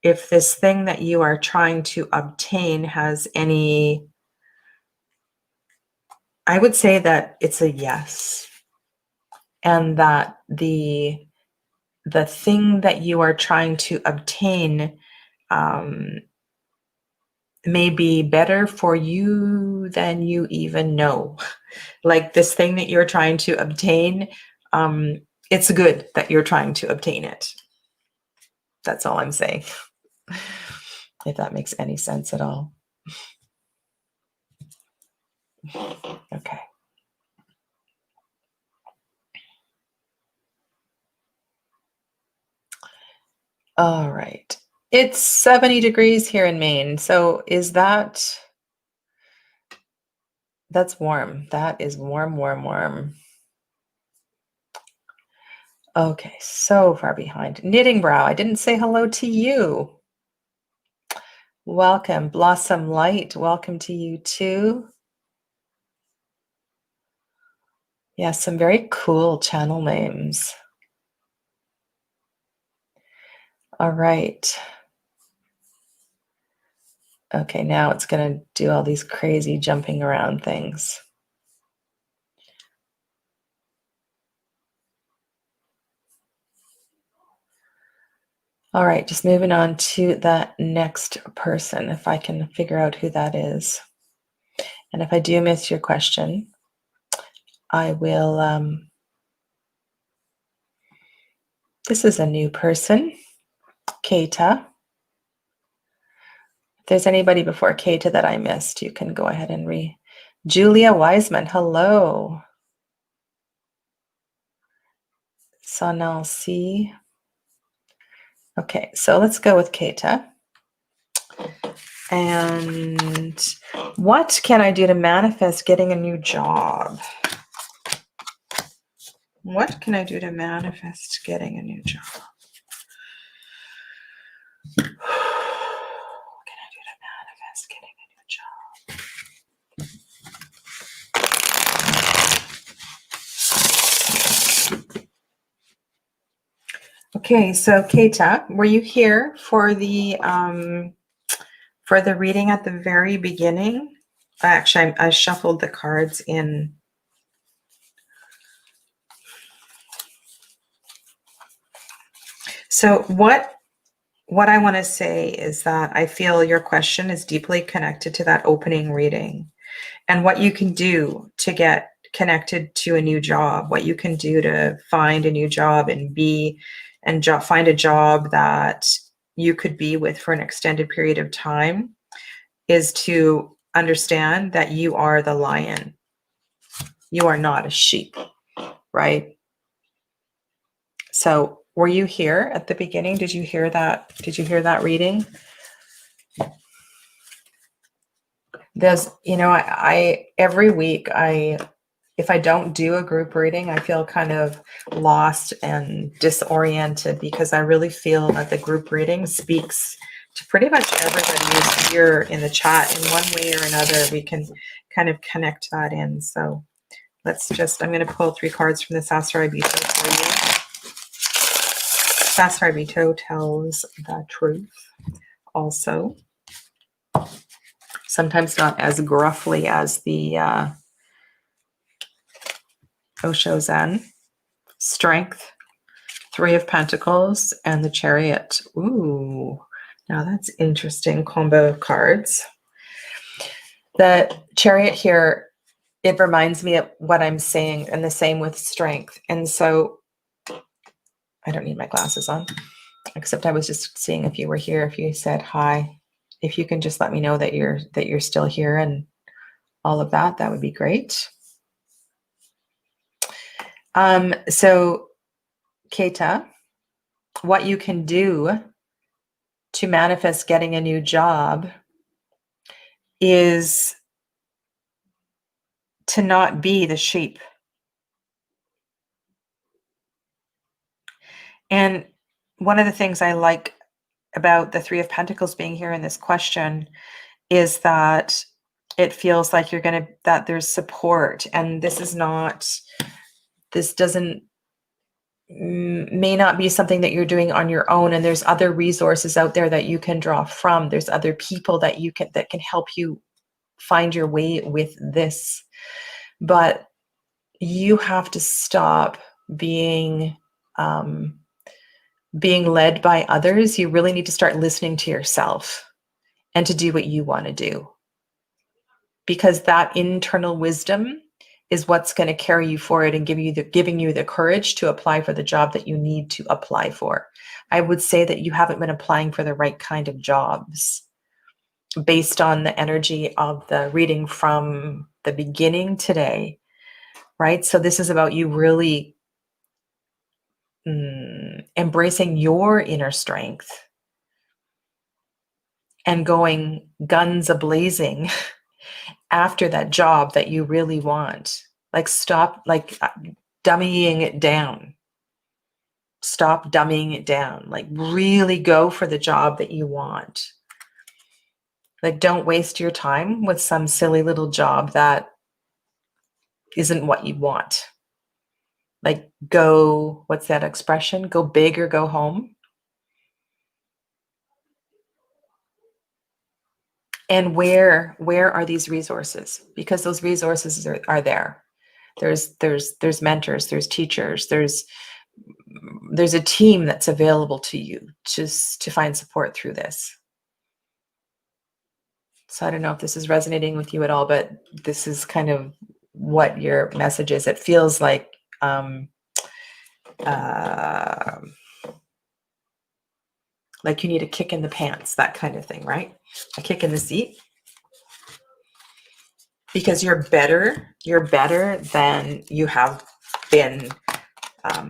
if this thing that you are trying to obtain has any, I would say that it's a yes. And that the thing that you are trying to obtain may be better for you than you even know. Like this thing that you're trying to obtain it's good that you're trying to obtain it. That's all I'm saying. If that makes any sense at all. Okay. All right. It's 70 degrees here in Maine. So that's warm. That is warm, warm, warm. Okay, so far behind. Knitting Brow, I didn't say hello to you. Welcome. Blossom Light, welcome to you too. Yeah, some very cool channel names. All right. Okay, now it's going to do all these crazy jumping around things. All right, just moving on to that next person, if I can figure out who that is. And if I do miss your question, I will, this is a new person, Keita. If there's anybody before Keita that I missed, you can go ahead and Julia Wiseman, hello. Sonal C. Okay, so let's go with Keita. And what can I do to manifest getting a new job? What can I do to manifest getting a new job? What can I do to manifest getting a new job? Okay, so Keita, were you here for the reading at the very beginning? Actually, I shuffled the cards in. So what I want to say is that I feel your question is deeply connected to that opening reading, and what you can do to get connected to a new job, what you can do to find a new job and find a job that you could be with for an extended period of time, is to understand that you are the lion. You are not a sheep, right? So were you here at the beginning? Did you hear that? Did you hear that reading? There's, I every week, if I don't do a group reading, I feel kind of lost and disoriented, because I really feel that the group reading speaks to pretty much everybody who's here in the chat. In one way or another, we can kind of connect that in. So I'm going to pull 3 cards from the Sasra Ibito for you. Sasra Ibito tells the truth also. Sometimes not as gruffly as the Osho Zen. Strength, 3 of Pentacles, and the Chariot. Ooh, now that's interesting combo of cards. The Chariot here, it reminds me of what I'm saying, and the same with Strength. And so I don't need my glasses on, except I was just seeing if you were here, if you said hi. If you can just let me know that you're still here and all of that, that would be great. So Keita, what you can do to manifest getting a new job is to not be the sheep. And one of the things I like about the 3 of Pentacles being here in this question is that it feels like that there's support, and may not be something that you're doing on your own, and there's other resources out there that you can draw from. There's other people that can help you find your way with this. But you have to stop being led by others. You really need to start listening to yourself and to do what you want to do, because that internal wisdom is what's going to carry you forward and giving you the courage to apply for the job that you need to apply for. I would say that you haven't been applying for the right kind of jobs based on the energy of the reading from the beginning today, right? So this is about you really embracing your inner strength and going guns a-blazing after that job that you really want. Like stop dummying it down. Stop dumbing it down. Like really go for the job that you want. Like don't waste your time with some silly little job that isn't what you want. Like go, what's that expression? Go big or go home. And where are these resources? Because those resources are there. There's mentors, there's teachers, there's a team that's available to you just to find support through this. So I don't know if this is resonating with you at all, but this is kind of what your message is. It feels like you need a kick in the pants, that kind of thing, right? A kick in the seat. Because you're better than you have been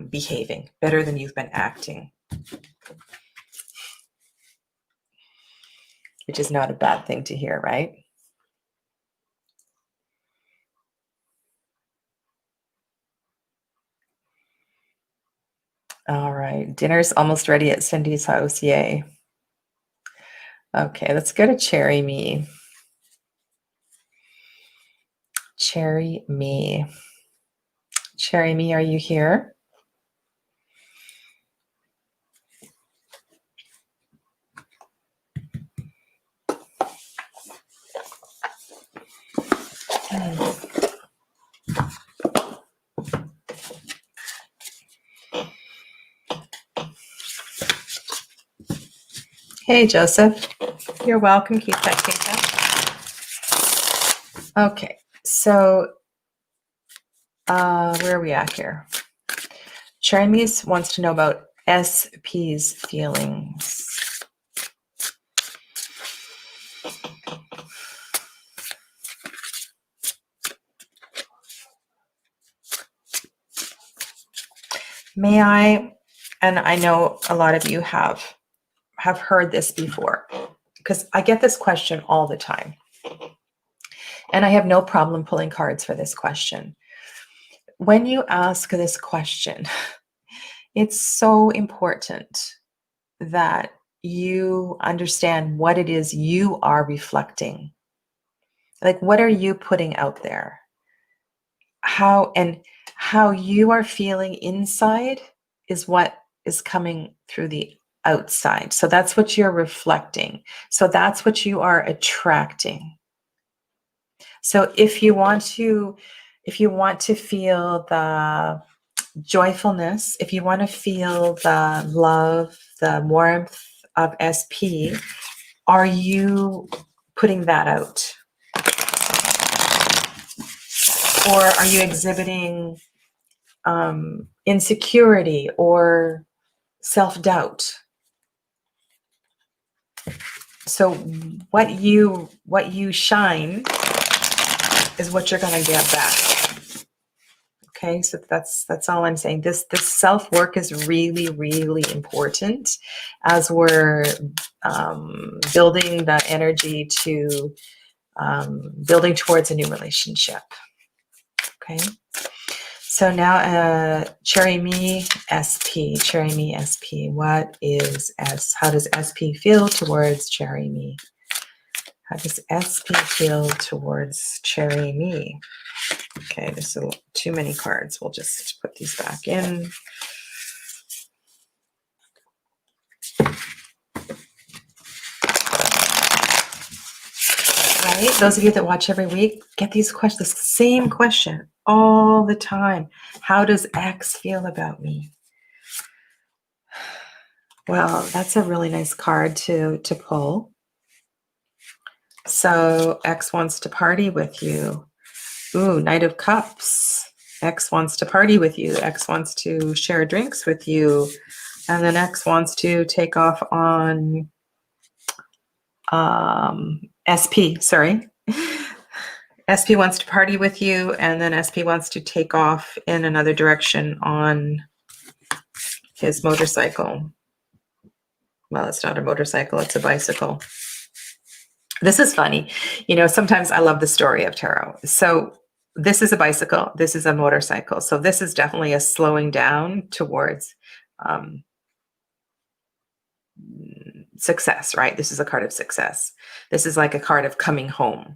behaving, better than you've been acting. Which is not a bad thing to hear, right? All right, dinner's almost ready at Cindy's house, yay. Okay, let's go to Cherry Me. Cherry Me. Cherry Me, are you here? Hey, Joseph. You're welcome. Keep that cake up. Okay, so where are we at here? Cherry Me wants to know about SP's feelings. May I, and I know a lot of you have heard this before, because I get this question all the time. And I have no problem pulling cards for this question. When you ask this question, it's so important that you understand what it is you are reflecting. Like, what are you putting out there? How you are feeling inside is what is coming through the outside. So that's what you're reflecting. So that's what you are attracting. So if you want to feel the joyfulness, if you want to feel the love, the warmth of SP, are you putting that out? Or are you exhibiting insecurity or self-doubt? So what you shine is what you're going to get back. Okay, so that's all I'm saying. This self-work is really, really important as we're building the energy to building towards a new relationship. Okay, so now Cherry Me SP. Cherry Me SP. What is how does SP feel towards Cherry Me? How does SP feel towards Cherry Me? Okay, there's too many cards. We'll just put these back in. Right? Those of you that watch every week get these questions, the same question all the time. How does X feel about me? Well, that's a really nice card to pull. So X wants to party with you. Ooh, Knight of Cups. X wants to party with you. X wants to share drinks with you. And then X wants to take off on SP, sorry. SP wants to party with you, and then SP wants to take off in another direction on his motorcycle. Well, it's not a motorcycle, it's a bicycle. This is funny. You know, sometimes I love the story of tarot. So this is a bicycle, this is a motorcycle. So this is definitely a slowing down towards success, right? This is a card of success. This is like a card of coming home.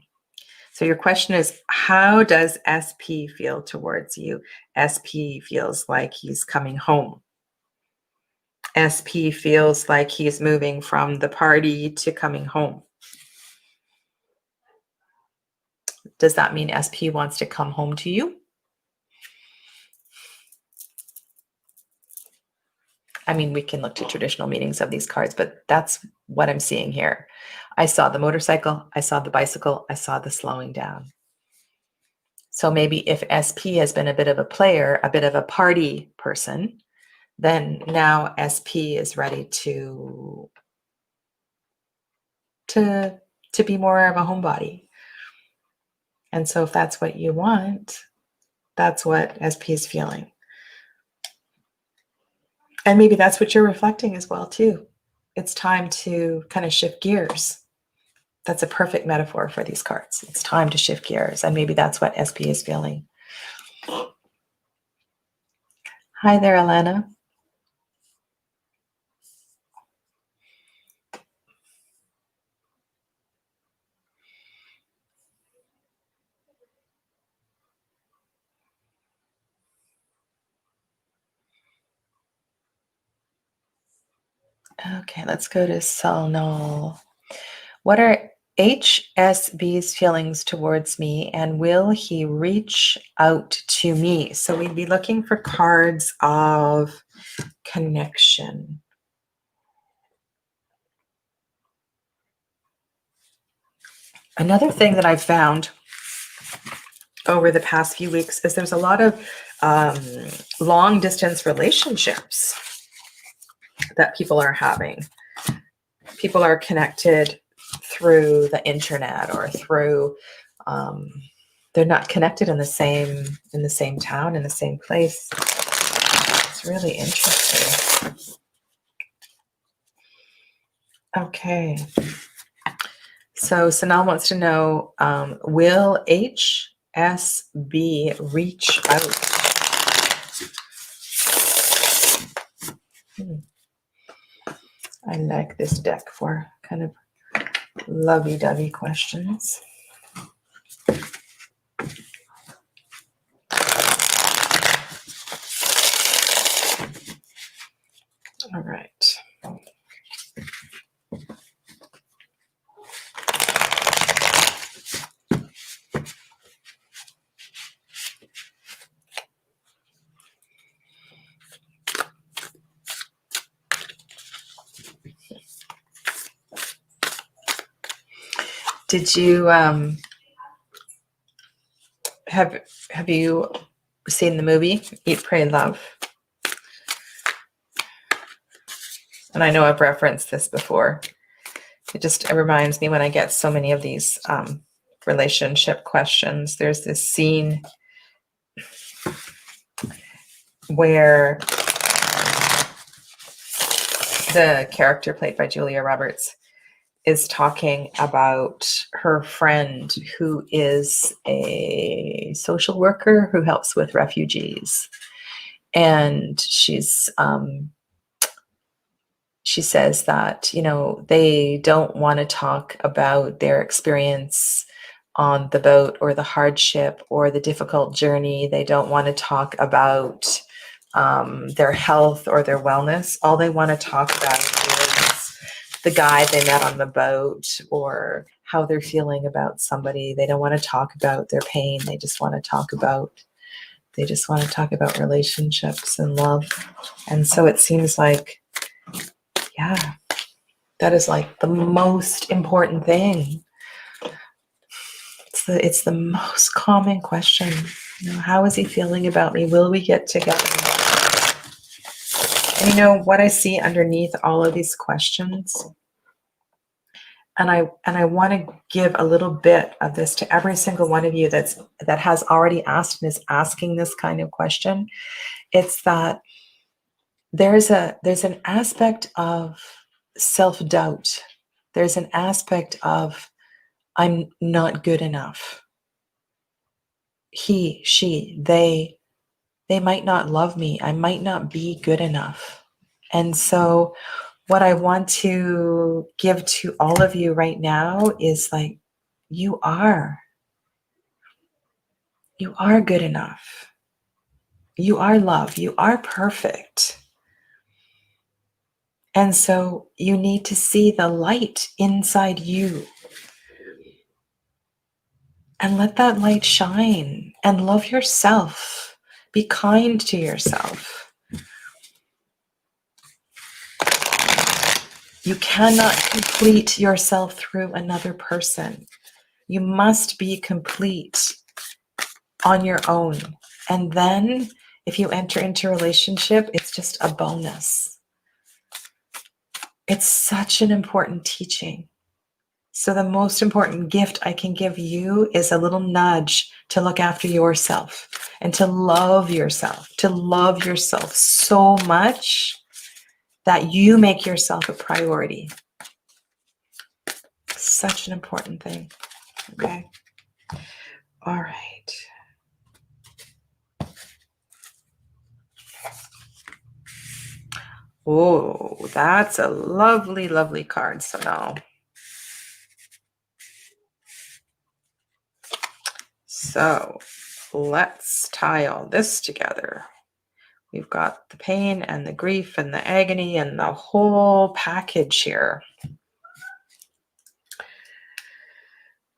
So your question is, how does SP feel towards you? SP feels like he's coming home. SP feels like he's moving from the party to coming home. Does that mean SP wants to come home to you? I mean, we can look to traditional meanings of these cards, but that's what I'm seeing here. I saw the motorcycle, I saw the bicycle, I saw the slowing down. So maybe if SP has been a bit of a player, a bit of a party person, then now SP is ready to be more of a homebody. And so if that's what you want, that's what SP is feeling. And maybe that's what you're reflecting as well, too. It's time to kind of shift gears. That's a perfect metaphor for these cards. It's time to shift gears. And maybe that's what SP is feeling. Hi there, Alana. Okay, let's go to Salnol. What are HSB's feelings towards me, and will he reach out to me? So we'd be looking for cards of connection. Another thing that I've found over the past few weeks is there's a lot of long distance relationships that people are having. People are connected through the internet or through they're not connected in the same town, in the same place. It's really interesting. Okay. So Sanal wants to know, will HSB reach out? I like this deck for kind of lovey-dovey questions. All right. Did you have you seen the movie Eat, Pray, Love? And I know I've referenced this before. It reminds me when I get so many of these relationship questions. There's this scene where the character played by Julia Roberts is talking about her friend who is a social worker who helps with refugees. And she says that, you know, they don't want to talk about their experience on the boat or the hardship or the difficult journey. They don't want to talk about their health or their wellness. All they want to talk about is the guy they met on the boat or how they're feeling about somebody. They don't want to talk about their pain. They just want to talk about relationships and love. And so it seems like, yeah, that is like the most important thing. it's the most common question. You know, how is he feeling about me? Will we get together? And you know what I see underneath all of these questions? And I want to give a little bit of this to every single one of you that has already asked and is asking this kind of question. It's that there's an aspect of self-doubt. There's an aspect of I'm not good enough. He, she, they might not love me. I might not be good enough. And so what I want to give to all of you right now is like, you are good enough. You are love. You are perfect. And so you need to see the light inside you and let that light shine and love yourself. Be kind to yourself. You cannot complete yourself through another person. You must be complete on your own. And then if you enter into a relationship, it's just a bonus. It's such an important teaching. So the most important gift I can give you is a little nudge to look after yourself and to love yourself so much that you make yourself a priority. Such an important thing. Okay. All right. Oh, that's a lovely, lovely card. So now, so let's tie all this together. We've got the pain and the grief and the agony and the whole package here.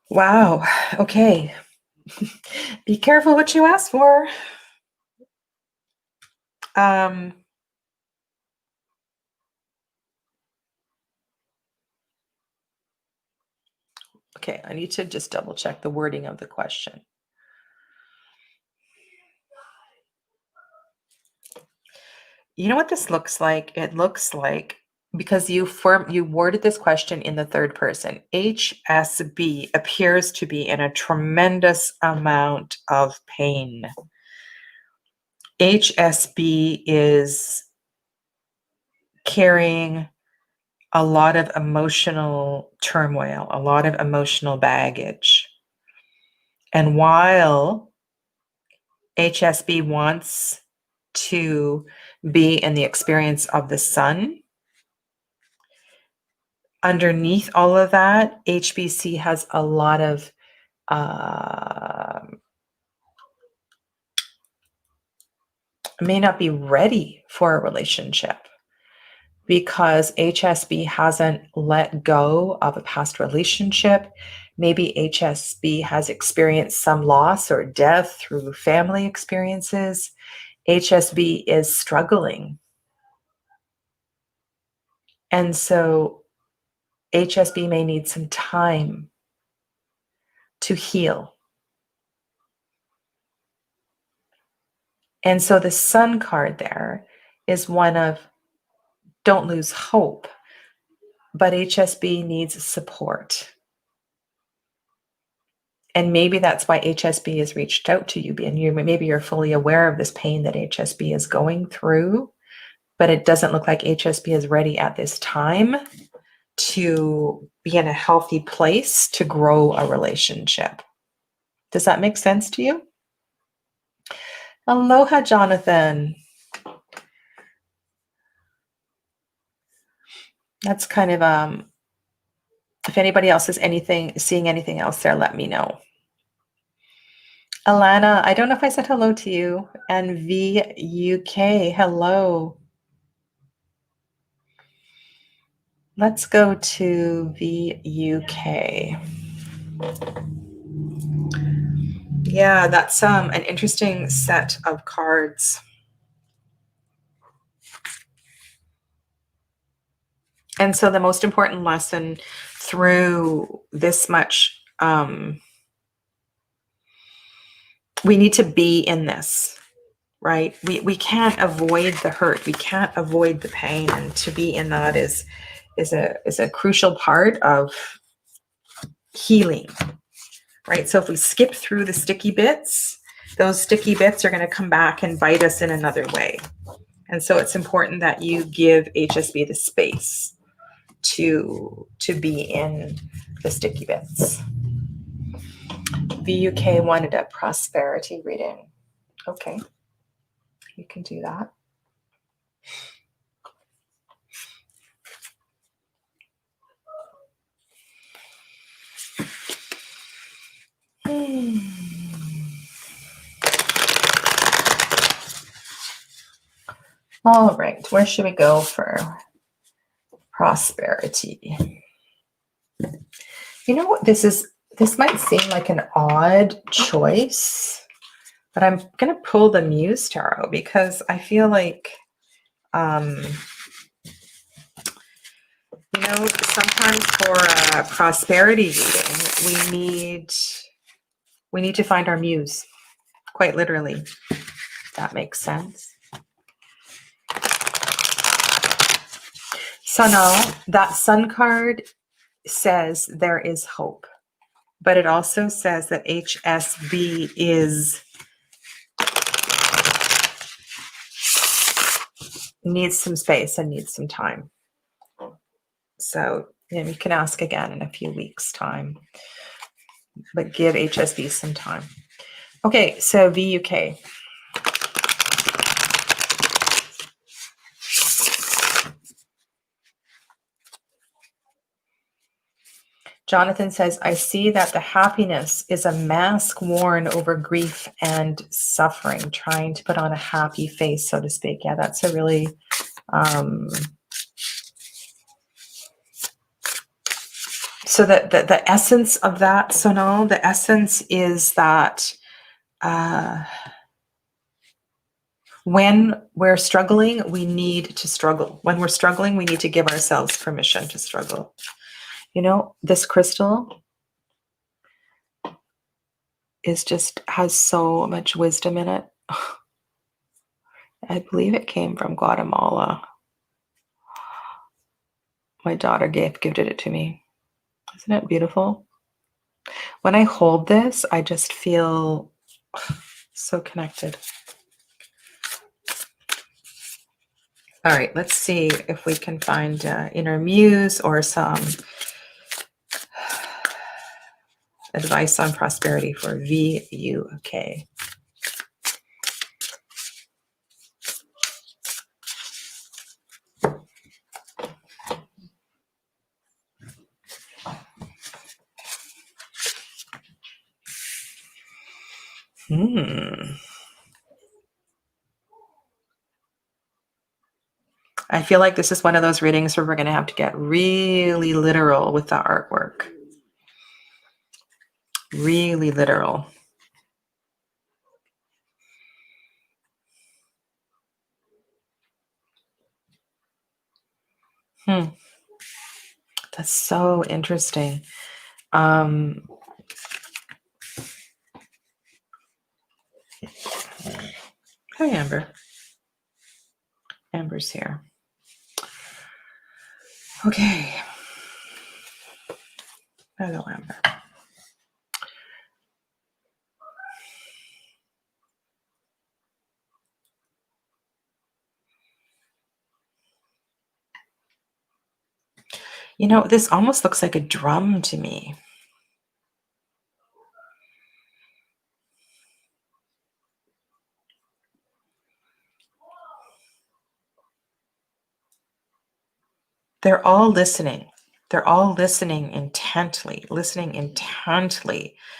Wow. Okay. Be careful what you ask for. Okay, I need to just double check the wording of the question. You know what this looks like? It looks like, because you worded this question in the third person, HSB appears to be in a tremendous amount of pain. HSB is carrying a lot of emotional turmoil, a lot of emotional baggage. And while HSB wants to be in the experience of the sun, underneath all of that, HBC has a lot of may not be ready for a relationship because HSB hasn't let go of a past relationship. Maybe HSB has experienced some loss or death through family experiences. HSB is struggling. And so HSB may need some time to heal. And so the Sun card there is one of don't lose hope, but HSB needs support. And maybe that's why HSB has reached out to you, and maybe you're fully aware of this pain that HSB is going through, but it doesn't look like HSB is ready at this time to be in a healthy place to grow a relationship. Does that make sense to you? Aloha, Jonathan. That's kind of if anybody else is seeing anything else there, let me know. Alana, I don't know if I said hello to you. And VUK, hello. Let's go to VUK. Yeah, that's an interesting set of cards. And so the most important lesson through this much we need to be in this, right? We can't avoid the hurt. We can't avoid the pain. And to be in that is a crucial part of healing, right? So if we skip through the sticky bits, those sticky bits are going to come back and bite us in another way. And so it's important that you give HSB the space to be in the sticky bits. VUK wanted a prosperity reading. Okay, you can do that. All right, where should we go for prosperity? You know what, this might seem like an odd choice, but I'm going to pull the Muse Tarot because I feel like, sometimes for a prosperity reading, we need to find our muse, quite literally. If that makes sense. Sana, that sun card says there is hope, but it also says that HSB needs some space and needs some time. So you can ask again in a few weeks' time, but give HSB some time. Okay, so VUK. Jonathan says, I see that the happiness is a mask worn over grief and suffering, trying to put on a happy face, so to speak. Yeah, that's a really so that the essence of that, Sonal, the essence is that when we're struggling, we need to struggle. When we're struggling, we need to give ourselves permission to struggle. This crystal has so much wisdom in it. I believe it came from Guatemala. My daughter gifted it to me. Isn't it beautiful? When I hold this, I just feel so connected. All right, let's see if we can find inner muse or some advice on prosperity for VUK. I feel like this is one of those readings where we're going to have to get really literal with the artwork. Really literal. That's so interesting. Hi, Amber. Amber's here. Okay. Hello, Amber. This almost looks like a drum to me. They're all listening. They're all listening intently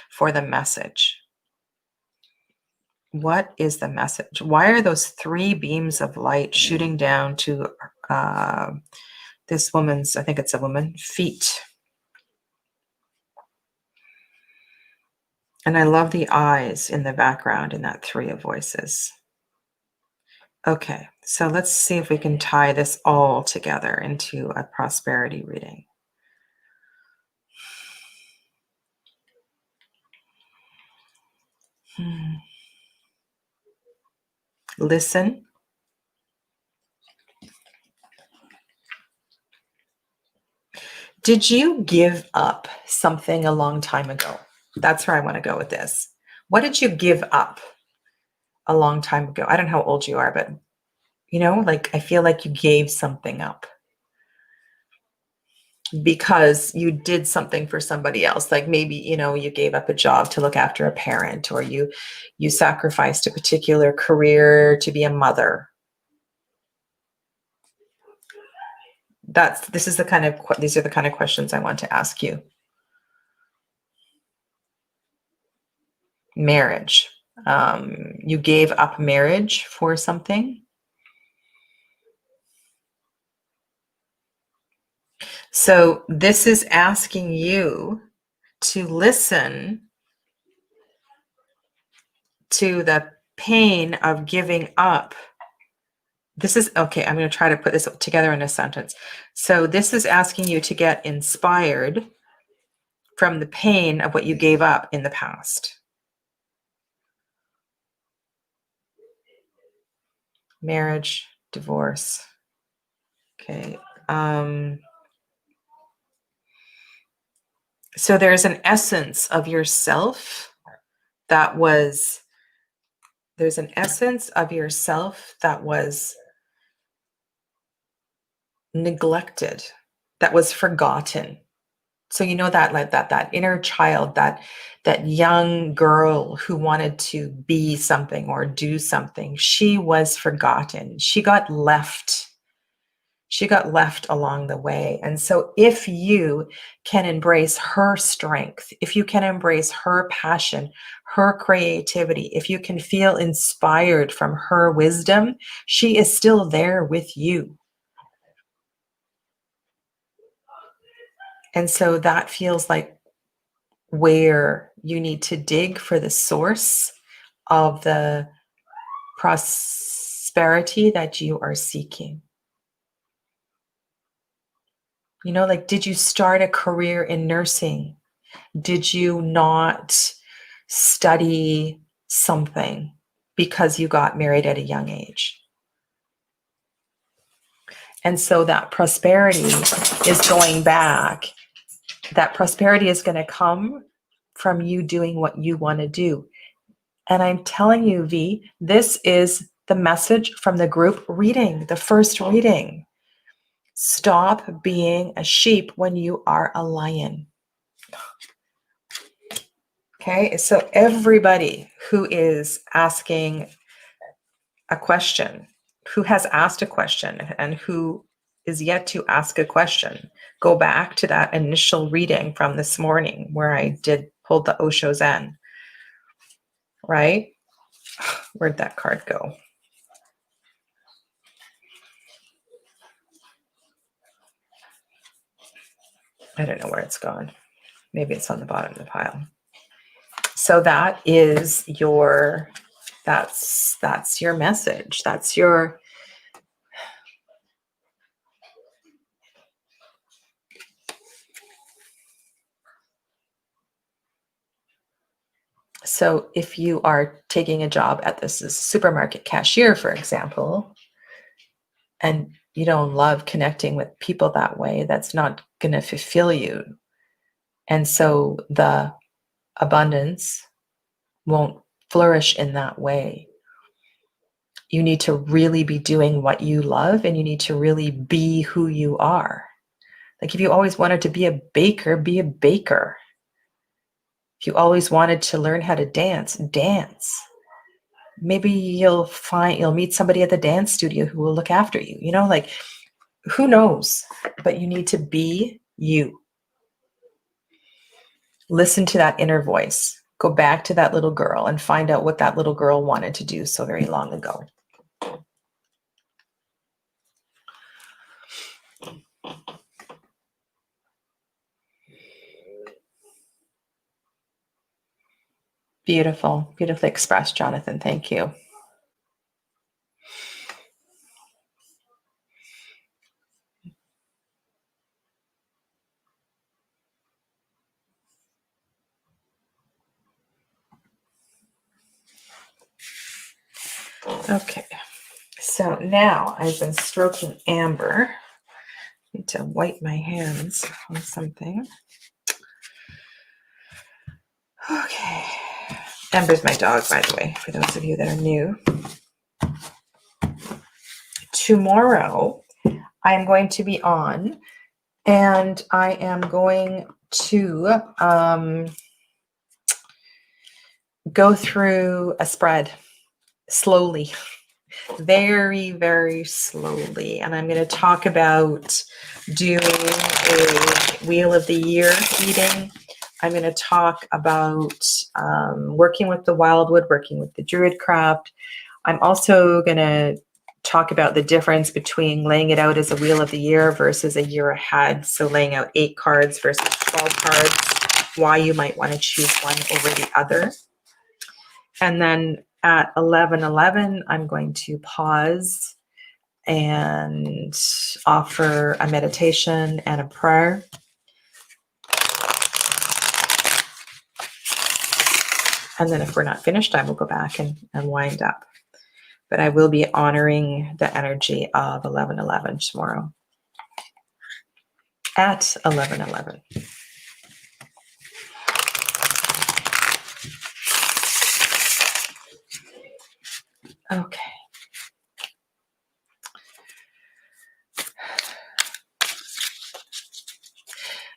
for the message. What is the message? Why are those 3 beams of light shooting down to this woman's, I think it's a woman, feet? And I love the eyes in the background in that 3 of voices. Okay, so let's see if we can tie this all together into a prosperity reading. Listen. Did you give up something a long time ago? That's where I want to go with this. What did you give up a long time ago? I don't know how old you are, but like I feel like you gave something up because you did something for somebody else. Like maybe, you gave up a job to look after a parent, or you sacrificed a particular career to be a mother. These are the kind of questions I want to ask you. Marriage. You gave up marriage for something. So this is asking you to listen to the pain of giving up. This is okay. I'm going to try to put this together in a sentence. So this is asking you to get inspired from the pain of what you gave up in the past. Marriage, divorce. Okay. So there's an essence of yourself that was neglected, that was forgotten. So that, like that inner child, that young girl who wanted to be something or do something, she was forgotten. She got left along the way. And so if you can embrace her strength, if you can embrace her passion, her creativity, if you can feel inspired from her wisdom, she is still there with you. And so that feels like where you need to dig for the source of the prosperity that you are seeking. Like, did you start a career in nursing? Did you not study something because you got married at a young age? And so that prosperity is going back. That prosperity is going to come from you doing what you want to do. And I'm telling you, V, this is the message from the group reading, the first reading. Stop being a sheep when you are a lion. Okay, so everybody who is asking a question, who has asked a question, and who is yet to ask a question, go back to that initial reading from this morning where I pulled the Osho Zen, right? Where'd that card go? I don't know where it's gone. Maybe it's on the bottom of the pile. So that is that's your message. That's your So if you are taking a job at this supermarket cashier, for example, and you don't love connecting with people that way, that's not going to fulfill you. And so the abundance won't flourish in that way. You need to really be doing what you love, and you need to really be who you are. Like if you always wanted to be a baker, be a baker. If you always wanted to learn how to dance, dance. Maybe you'll meet somebody at the dance studio who will look after you. Like who knows? But you need to be you. Listen to that inner voice. Go back to that little girl and find out what that little girl wanted to do so very long ago. Beautiful, beautifully expressed, Jonathan. Thank you. Okay. So now I've been stroking Amber. I need to wipe my hands on something. Okay. Amber's my dog, by the way, for those of you that are new. Tomorrow, I'm going to be on, and I am going to go through a spread slowly, very, very slowly. And I'm going to talk about doing a Wheel of the Year reading. I'm going to talk about working with the wildwood, working with the Druidcraft. I'm also going to talk about the difference between laying it out as a Wheel of the Year versus a year ahead. So laying out 8 cards versus 12 cards, why you might want to choose one over the other. And then at 11:11, I'm going to pause and offer a meditation and a prayer. And then if we're not finished, I will go back and wind up. But I will be honoring the energy of 11:11 tomorrow at 11:11. Okay.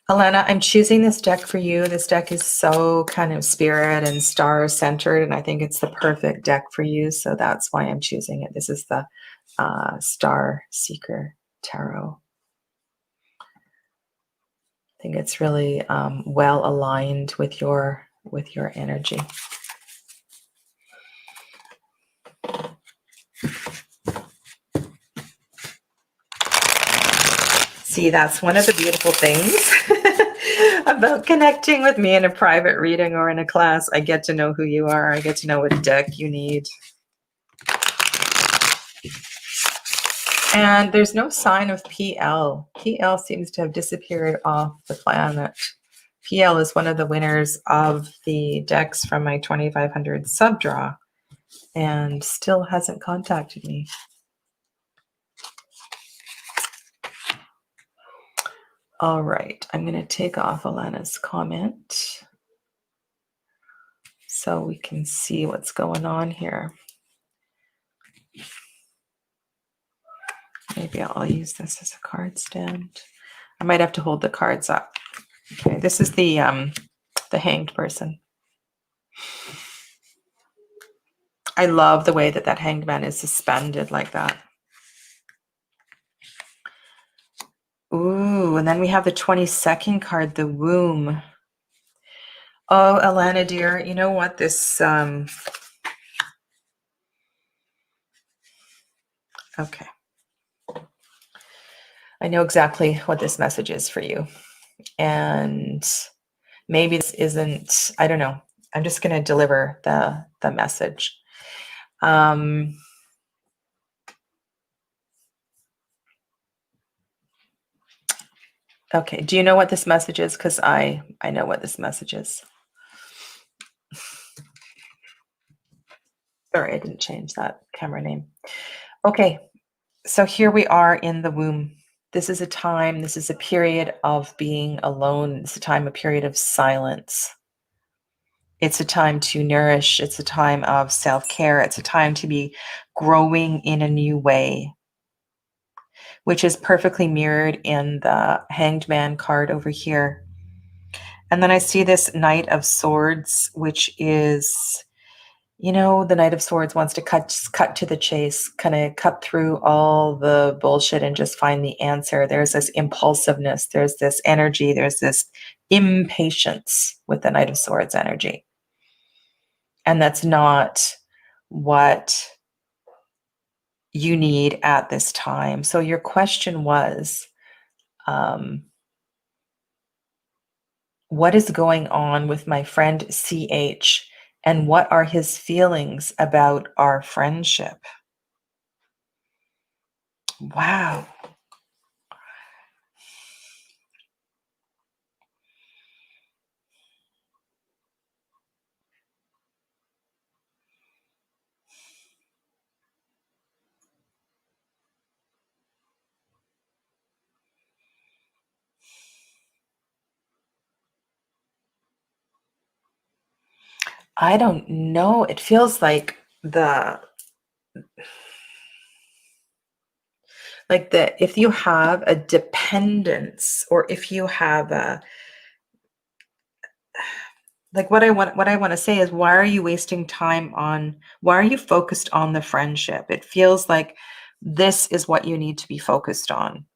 Alana, I'm choosing this deck for you. This deck is so kind of spirit and star centered, and I think it's the perfect deck for you. So that's why I'm choosing it. This is the Star Seeker Tarot. I think it's really well aligned with your energy. See, that's one of the beautiful things about connecting with me in a private reading or in a class. I get to know who you are. I get to know what deck you need. And there's no sign of PL. PL seems to have disappeared off the planet. PL is one of the winners of the decks from my 2500 sub draw and still hasn't contacted me. All right, I'm going to take off Alana's comment so we can see what's going on here. Maybe I'll use this as a card stand. I might have to hold the cards up. Okay, this is the hanged person. I love the way that that hanged man is suspended like that. Ooh, and then we have the 22nd card, the womb. Oh, Alana, dear, you know what? This, okay. I know exactly what this message is for you. And maybe this isn't, I don't know. I'm just going to deliver the message. Okay, do you know what this message is? Because I know what this message is. Sorry, I didn't change that camera name. Okay, so here we are in the womb. This is a time, this is a period of being alone. It's a period of silence. It's a time to nourish. It's a time of self-care. It's a time to be growing in a new way, which is perfectly mirrored in the Hanged Man card over here. And then I see this Knight of Swords, which is, you know, the Knight of Swords wants to cut to the chase, kind of cut through all the bullshit and just find the answer. There's this impulsiveness, there's this energy, there's this impatience with the Knight of Swords energy. And that's not what you need at this time. So your question was, what is going on with my friend CH, and what are his feelings about our friendship? Wow. I don't know. It feels like if you have a dependence, or if you have a, like, what I want to say is, why are you wasting time on, why are you focused on the friendship? It feels like this is what you need to be focused on.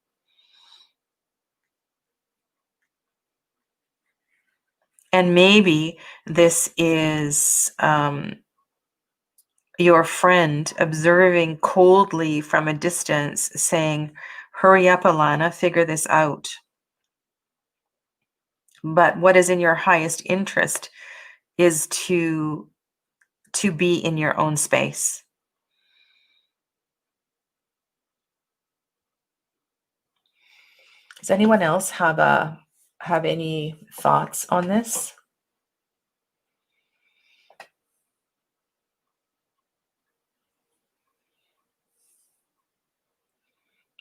And maybe this is your friend observing coldly from a distance, saying, hurry up, Alana, figure this out. But what is in your highest interest is to be in your own space. Does anyone else have any thoughts on this?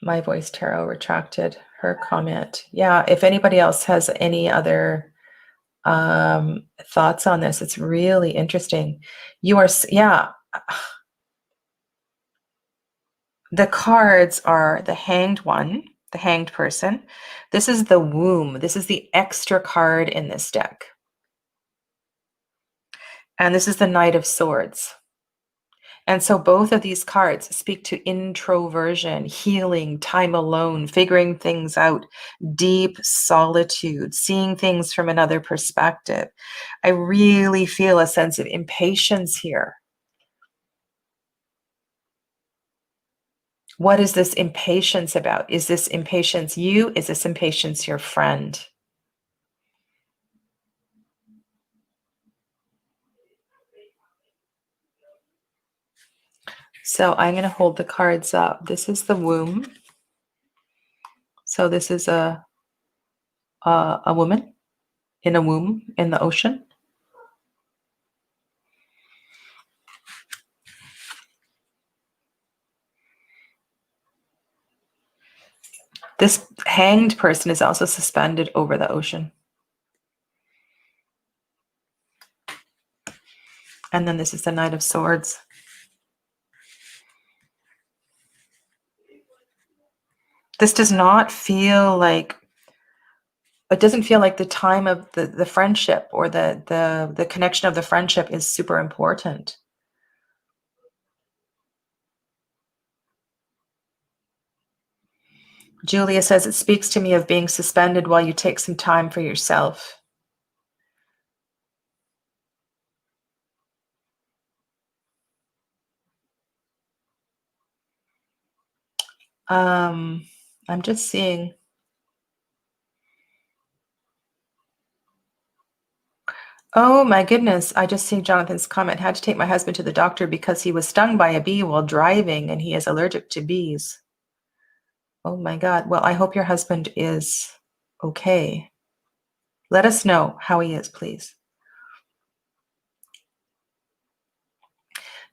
My Voice Tarot retracted her comment. Yeah, if anybody else has any other thoughts on this, it's really interesting. Yeah, the cards are the Hanged One, the Hanged Person. This is the Womb. This is the extra card in this deck. And this is the Knight of Swords. And so both of these cards speak to introversion, healing, time alone, figuring things out, deep solitude, seeing things from another perspective. I really feel a sense of impatience here. What is this impatience about? Is this impatience you? Is this impatience your friend? So I'm going to hold the cards up. This is the Womb. So this is a woman in a womb in the ocean. This Hanged Person is also suspended over the ocean. And then this is the Knight of Swords. This does not feel like, it doesn't feel like the time of the friendship, or the connection of the friendship is super important. Julia says, it speaks to me of being suspended while you take some time for yourself. I'm just seeing. Oh my goodness, I just see Jonathan's comment. Had to take my husband to the doctor because he was stung by a bee while driving and he is allergic to bees. Oh my God. Well, I hope your husband is okay. Let us know how he is, please.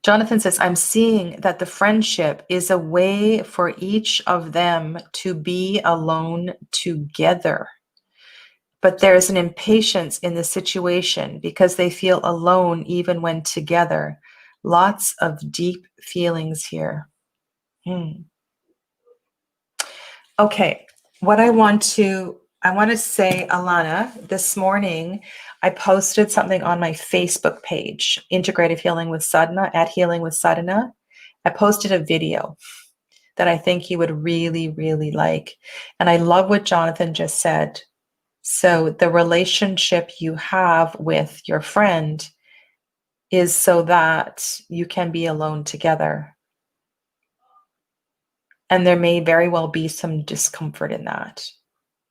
Jonathan says, I'm seeing that the friendship is a way for each of them to be alone together. But there's an impatience in the situation because they feel alone even when together. Lots of deep feelings here. Okay, what I want to say, Alana, this morning I posted something on my Facebook page, Integrative Healing with Sadhana, at Healing with Sadhana. I posted a video that I think you would really, really like. And I love what Jonathan just said. So the relationship you have with your friend is so that you can be alone together. And there may very well be some discomfort in that.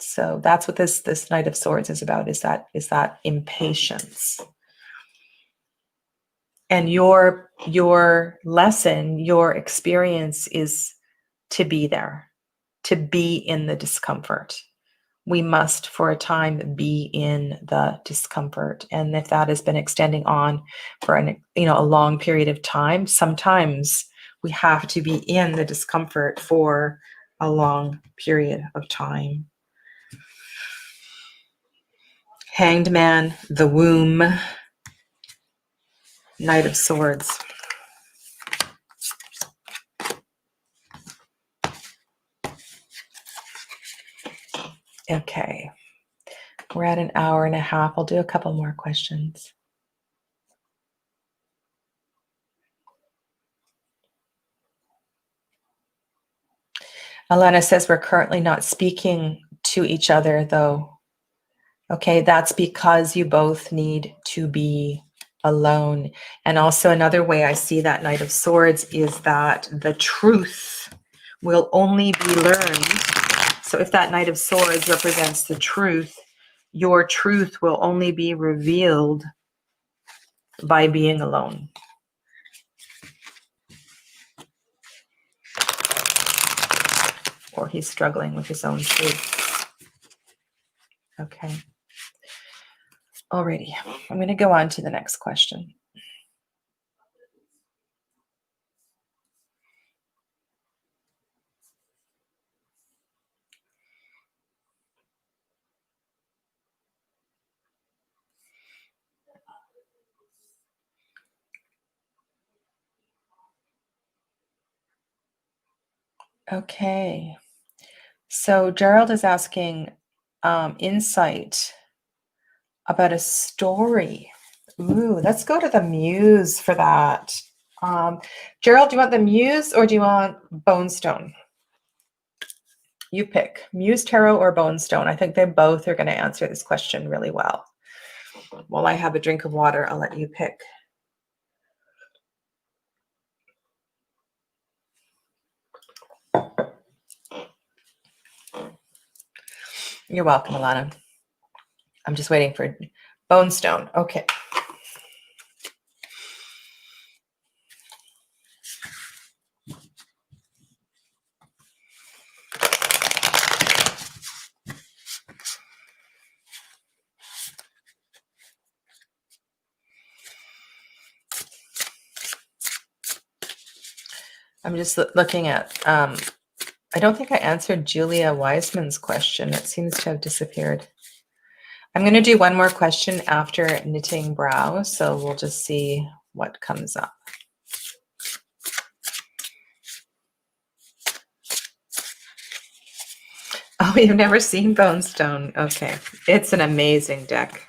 So that's what this Knight of Swords is about, is that impatience. And your lesson, your experience is to be there, to be in the discomfort. We must, for a time, be in the discomfort. And if that has been extending on for a long period of time, sometimes we have to be in the discomfort for a long period of time. Hanged Man, the Womb. Knight of Swords. Okay. We're at an hour and a half. I'll do a couple more questions. Alana says we're currently not speaking to each other, though. Okay, that's because you both need to be alone. And also another way I see that Knight of Swords is that the truth will only be learned. So if that Knight of Swords represents the truth, your truth will only be revealed by being alone. Or he's struggling with his own truth. Okay. Alrighty, I'm going to go on to the next question. Okay, so Gerald is asking insight about a story. Ooh, let's go to the muse for that. Gerald, do you want the muse or do you want bone stone? You pick, muse tarot or bone stone. I think they both are going to answer this question really well. While I have a drink of water, I'll let you pick. You're welcome, Alana. I'm just waiting for bone stone. Okay. I'm just looking at, I don't think I answered Julia Wiseman's question. It seems to have disappeared. I'm going to do one more question after knitting brow, so we'll just see what comes up. Oh, you've never seen Bone Stone? Okay. It's an amazing deck.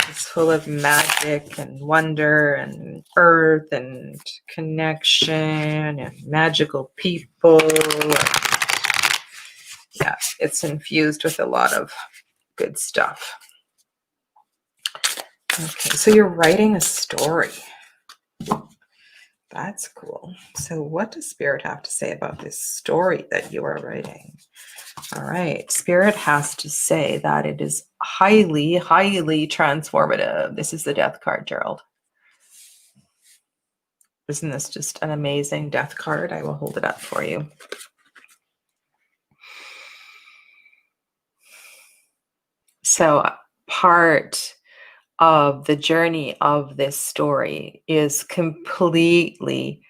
It's full of magic and wonder and earth and connection and magical people. Yeah, it's infused with a lot of good stuff. Okay, so you're writing a story. That's cool. So what does Spirit have to say about this story that you are writing? All right, Spirit has to say that it is highly, highly transformative. This is the Death card, Gerald. Isn't this just an amazing Death card? I will hold it up for you. So part of the journey of this story is completely,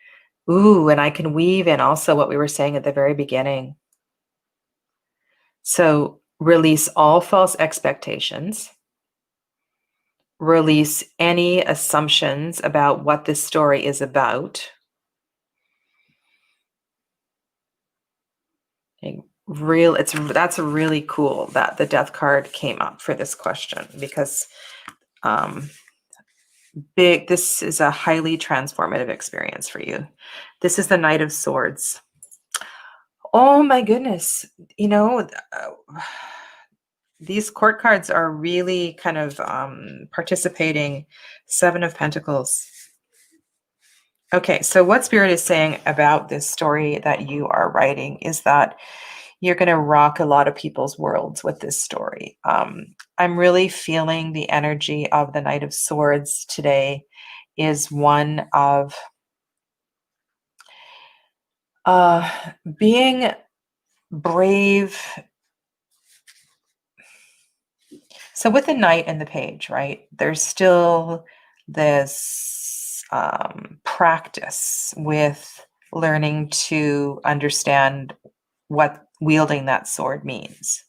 and I can weave in also what we were saying at the very beginning. So release all false expectations. Release any assumptions about what this story is about. That's really cool that the Death card came up for this question, because this is a highly transformative experience for you. This is the Knight of Swords. Oh my goodness. These court cards are really kind of participating. Seven of Pentacles. Okay, so what Spirit is saying about this story that you are writing is that you're going to rock a lot of people's worlds with this story. I'm really feeling the energy of the Knight of Swords today is one of being brave. So with the Knight and the Page, right, there's still this practice with learning to understand what wielding that sword means.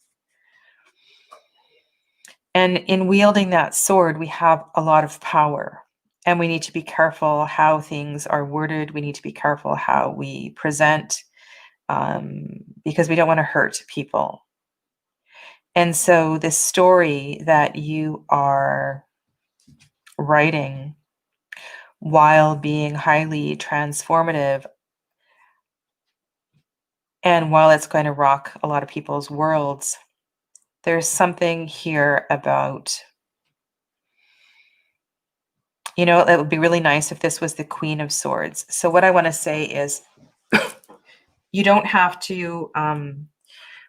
And in wielding that sword, we have a lot of power. And we need to be careful how things are worded. We need to be careful how we present, because we don't want to hurt people. And so, this story that you are writing, while being highly transformative, and while it's going to rock a lot of people's worlds, there's something here about, it would be really nice if this was the Queen of Swords. So, what I want to say is, you don't have to,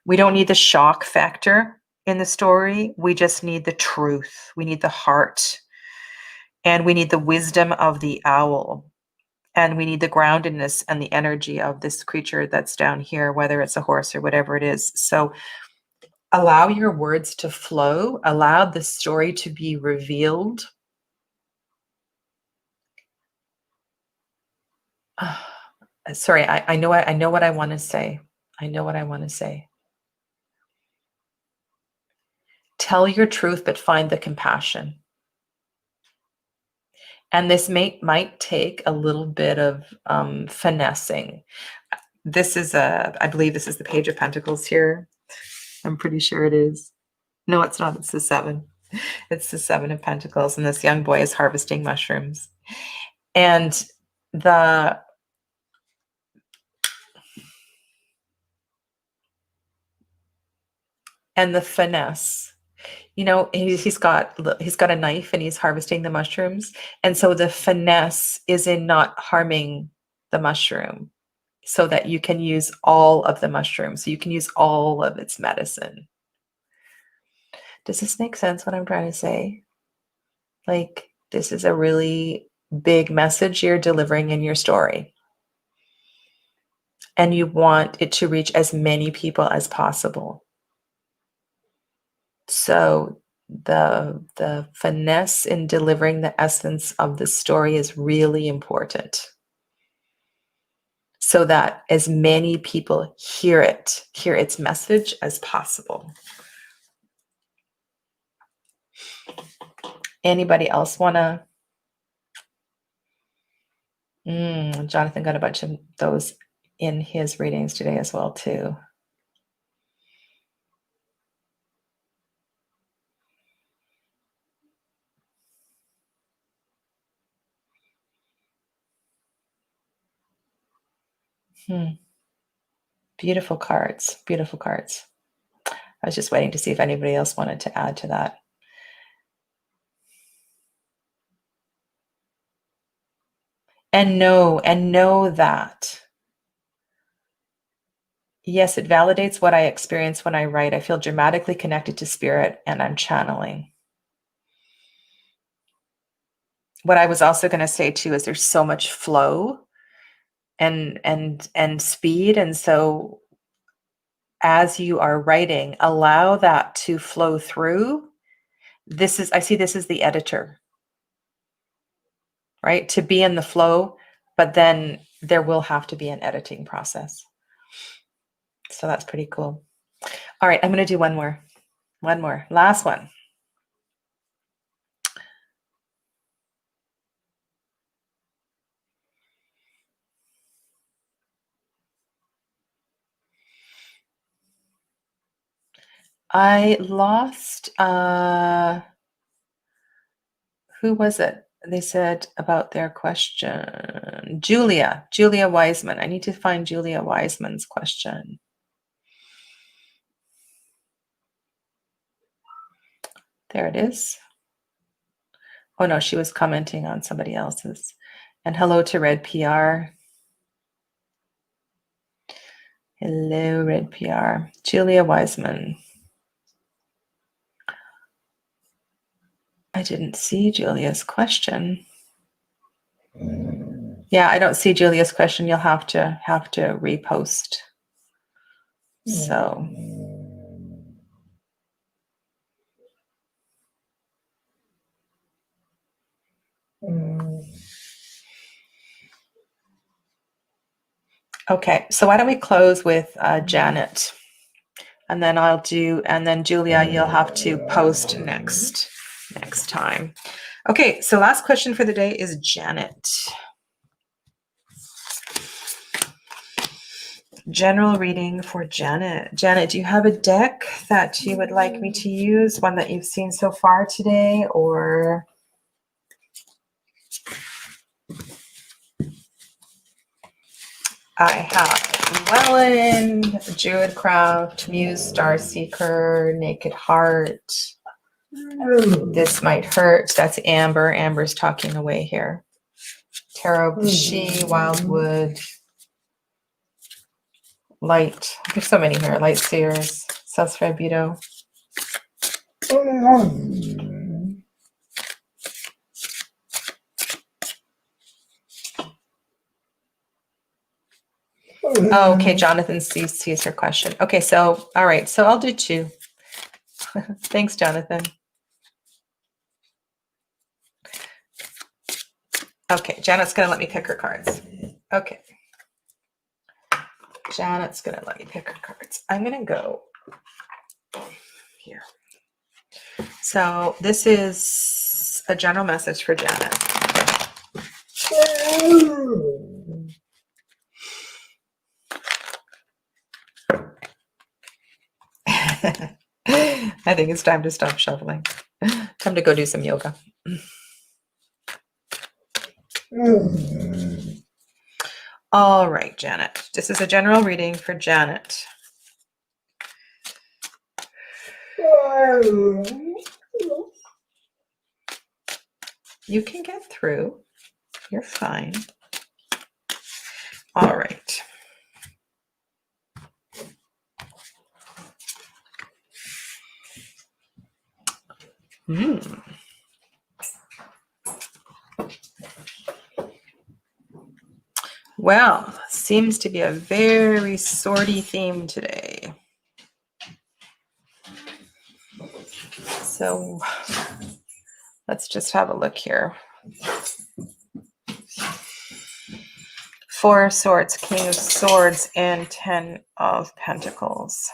we don't need the shock factor in the story. We just need the truth. We need the heart. And we need the wisdom of the owl. And we need the groundedness and the energy of this creature that's down here, whether it's a horse or whatever it is. So allow your words to flow. Allow the story to be revealed. Sorry, I know what I want to say. I know what I want to say. Tell your truth, but find the compassion. And this might take a little bit of finessing. I believe this is the Page of Pentacles here. I'm pretty sure it is. No, it's not. It's the 7. It's the 7 of Pentacles, and this young boy is harvesting mushrooms. And the finesse, he's got a knife and he's harvesting the mushrooms. And so the finesse is in not harming the mushroom, so that you can use all of the mushroom. So you can use all of its medicine. Does this make sense, what I'm trying to say? Like, this is a really big message you're delivering in your story. And you want it to reach as many people as possible. So the finesse in delivering the essence of the story is really important, so that as many people hear its message as possible. Anybody else want to? Jonathan got a bunch of those in his readings today as well, too. Beautiful cards. Beautiful cards. I was just waiting to see if anybody else wanted to add to that. And know that, yes, it validates what I experience when I write. I feel dramatically connected to spirit, and I'm channeling. What I was also going to say too is there's so much flow and speed, and so as you are writing, allow that to flow through. I see this as the editor, right? To be in the flow, but then there will have to be an editing process. So that's pretty cool. All right, I'm going to do one more. Last one. I lost, who was it? They said about their question. Julia Wiseman. I need to find Julia Wiseman's question. There it is. Oh no, she was commenting on somebody else's. And hello to Red PR. Hello, Red PR. Julia Wiseman. I didn't see Julia's question. Yeah, I don't see Julia's question. You'll have to repost. So okay, so why don't we close with Janet? and then I'll do, and then Julia, you'll have to post next time. Okay, so last question for the day is Janet. General reading for Janet. Janet, do you have a deck that you would like me to use? One that you've seen so far today, or? I have Welland, Druidcraft, Muse, Starseeker, Naked Heart. This Might Hurt. That's Amber. Amber's talking away here. Tarot She, Wildwood, Light. There's so many here. Light Seers, Susfrabuto. Oh, okay, Jonathan sees her question. Okay, so, all right, so I'll do 2. Thanks, Jonathan. Okay, Janet's going to let me pick her cards. Okay. Janet's going to let me pick her cards. I'm going to go here. So this is a general message for Janet. I think it's time to stop shuffling. Time to go do some yoga. All right, Janet. This is a general reading for Janet. You can get through. You're fine. All right. Well, seems to be a very swordy theme today. So let's just have a look here. 4 of Swords, King of Swords, and 10 of Pentacles.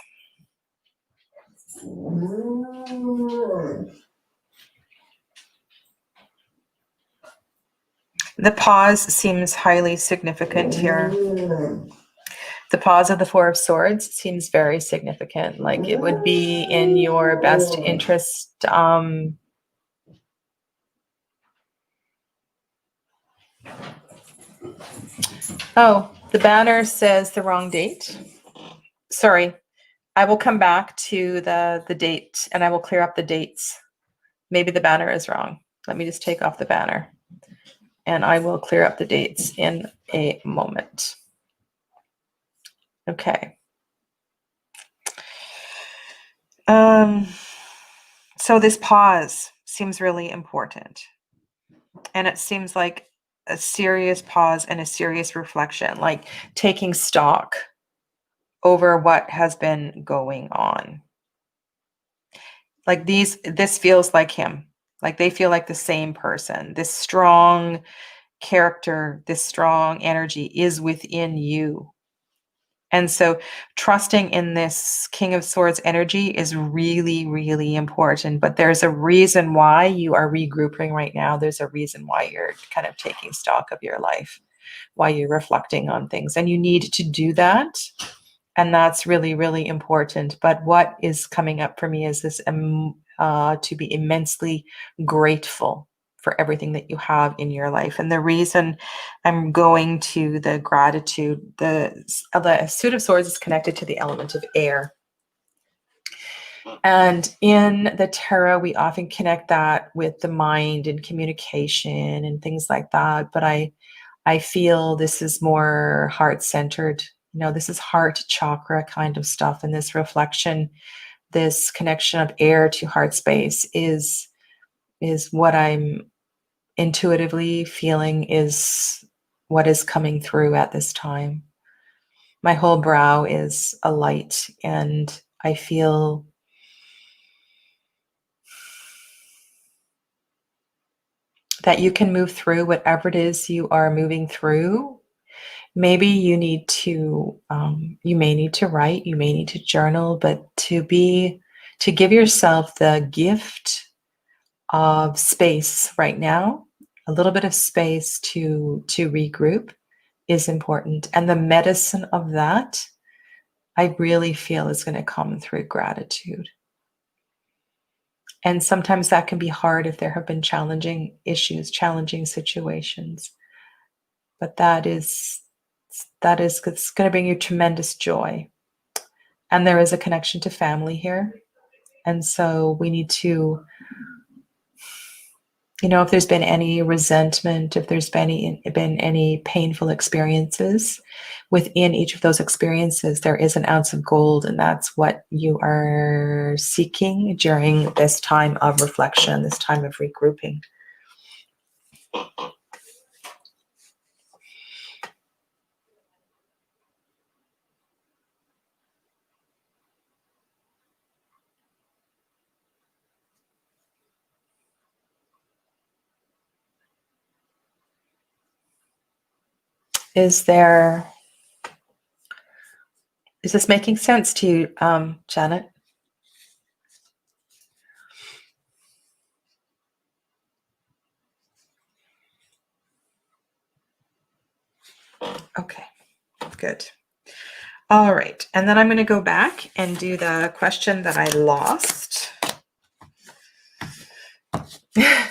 The pause seems highly significant here. The pause of the 4 of Swords seems very significant. Like it would be in your best interest. Oh, the banner says the wrong date. Sorry. I will come back to the date and I will clear up the dates. Maybe the banner is wrong. Let me just take off the banner and I will clear up the dates in a moment. Okay. So this pause seems really important. And it seems like a serious pause and a serious reflection, like taking stock over what has been going on. Like this feels like him. Like they feel like the same person. This strong character, this strong energy is within you. And so trusting in this King of Swords energy is really, really important. But there's a reason why you are regrouping right now. There's a reason why you're kind of taking stock of your life, why you're reflecting on things. And you need to do that. And that's really, really important. But what is coming up for me is this to be immensely grateful for everything that you have in your life. And the reason I'm going to the gratitude, the Suit of Swords is connected to the element of air. And in the tarot, we often connect that with the mind and communication and things like that. But I feel this is more heart-centered. You know, this is heart chakra kind of stuff. And this reflection, this connection of air to heart space is what I'm intuitively feeling is what is coming through at this time. My whole brow is alight and I feel that you can move through whatever it is you are moving through Maybe you need to, you may need to write, you may need to journal, but to give yourself the gift of space right now, a little bit of space to regroup is important. And the medicine of that, I really feel is going to come through gratitude. And sometimes that can be hard if there have been challenging issues, challenging situations. But it's going to bring you tremendous joy. And there is a connection to family here. And so we need to, if there's been any resentment, if there's been any painful experiences, within each of those experiences, there is an ounce of gold, and that's what you are seeking during this time of reflection, this time of regrouping. Is this making sense to you, Janet? Okay, good. All right, and then I'm going to go back and do the question that I lost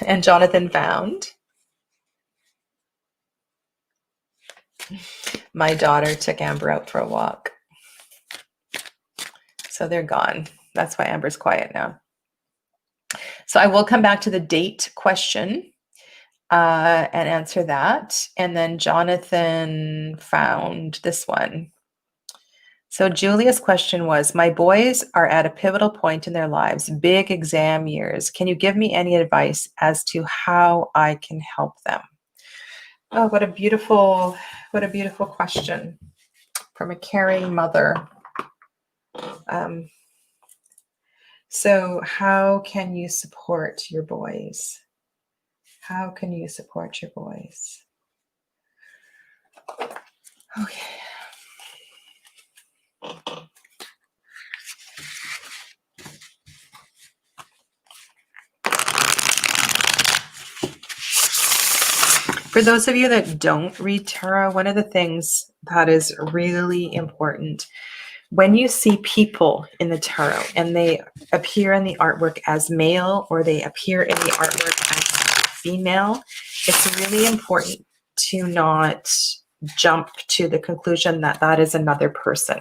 and Jonathan found. My daughter took Amber out for a walk. So they're gone. That's why Amber's quiet now. So I will come back to the date question and answer that. And then Jonathan found this one. So Julia's question was, my boys are at a pivotal point in their lives, big exam years. Can you give me any advice as to how I can help them? Oh, what a beautiful question from a caring mother. So how can you support your boys? How can you support your boys? Okay. For those of you that don't read tarot, one of the things that is really important, when you see people in the tarot and they appear in the artwork as male or they appear in the artwork as female, it's really important to not jump to the conclusion that that is another person.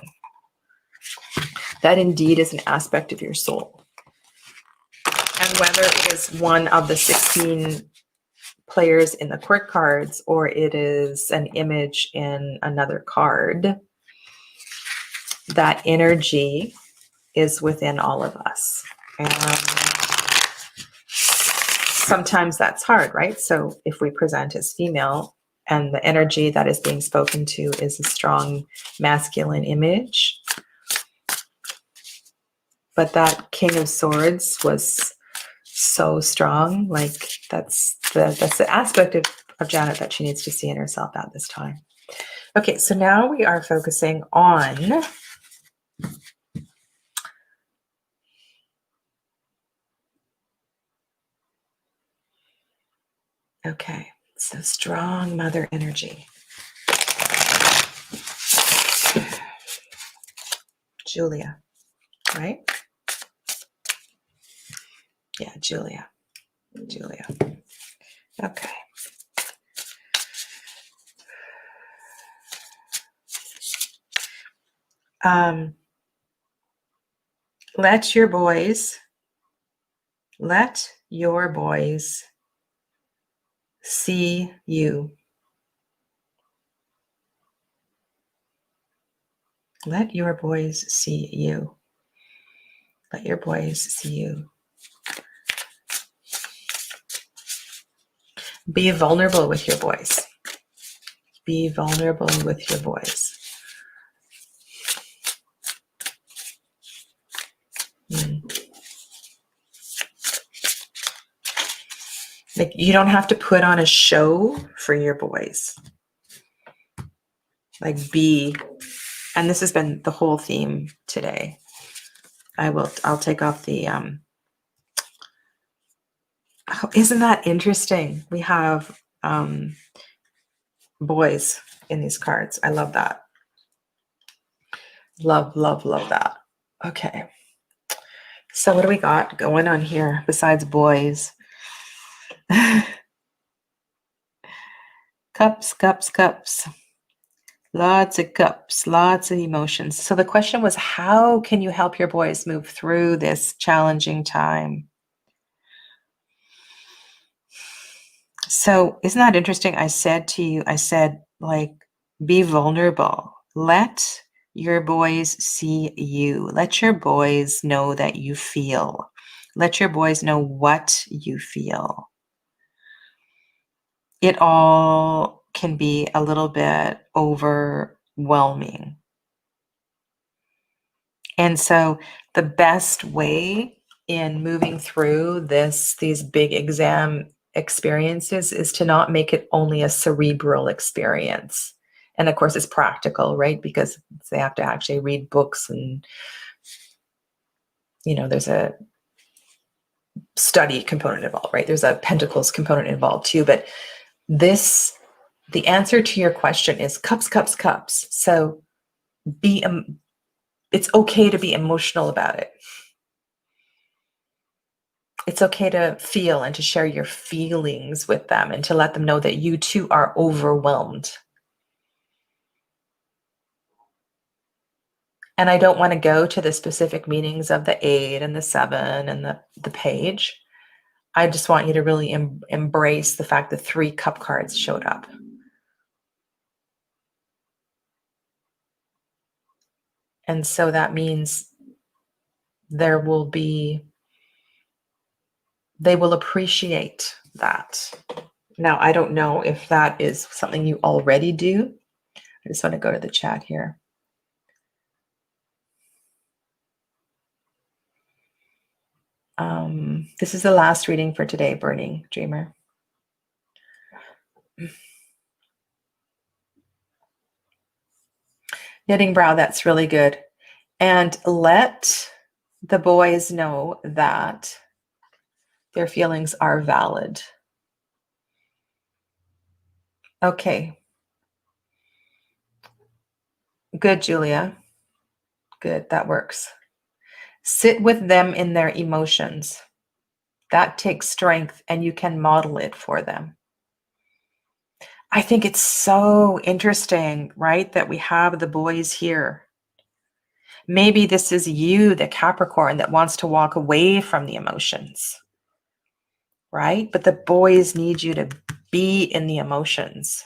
That indeed is an aspect of your soul. And whether it is one of the 16 players in the court cards or it is an image in another card, that energy is within all of us. And sometimes that's hard, right? So if we present as female and the energy that is being spoken to is a strong masculine image, but that King of Swords was so strong, like that's the aspect of Janet that she needs to see in herself at this time. Okay, so now we are focusing on okay, so strong mother energy. Julia, right? Yeah, Julia. Okay. Let your boys see you. Let your boys see you. Let your boys see you. Be vulnerable with your boys. Be vulnerable with your boys. Like, you don't have to put on a show for your boys. like be, and this has been the whole theme today. I'll take off the, oh, isn't that interesting? We have boys in these cards. I love that. Love, love, love that. Okay. So what do we got going on here besides boys? Cups, cups, cups. Lots of cups, lots of emotions. So the question was, how can you help your boys move through this challenging time? So isn't that interesting? I said to you, like, be vulnerable. Let your boys see you. Let your boys know that you feel. Let your boys know what you feel. It all can be a little bit overwhelming. And so the best way in moving through these big exam experiences is to not make it only a cerebral experience. And of course, it's practical, right? Because they have to actually read books and, there's a study component involved, right? There's a pentacles component involved too. But the answer to your question is cups, cups, cups. So it's okay to be emotional about it. It's okay to feel and to share your feelings with them and to let them know that you too are overwhelmed. And I don't want to go to the specific meanings of the 8 and the 7 and the page. I just want you to really embrace the fact that 3 cup cards showed up. And so that means they will appreciate that. Now, I don't know if that is something you already do. I just want to go to the chat here. This is the last reading for today, Burning Dreamer. Knitting brow, that's really good. And let the boys know that their feelings are valid. Okay. Good, Julia. Good, that works. Sit with them in their emotions. That takes strength, and you can model it for them. I think it's so interesting, right, that we have the boys here. Maybe this is you, the Capricorn, that wants to walk away from the emotions, right? But the boys need you to be in the emotions.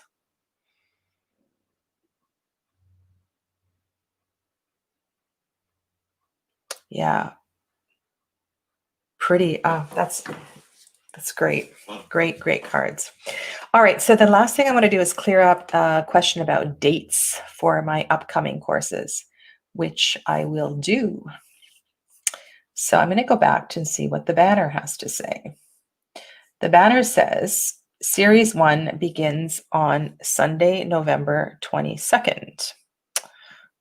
Yeah. Pretty. That's great. Great cards. All right. So the last thing I want to do is clear up a question about dates for my upcoming courses, which I will do. So I'm going to go back to see what the banner has to say. The banner says Series 1 begins on Sunday, November 22nd.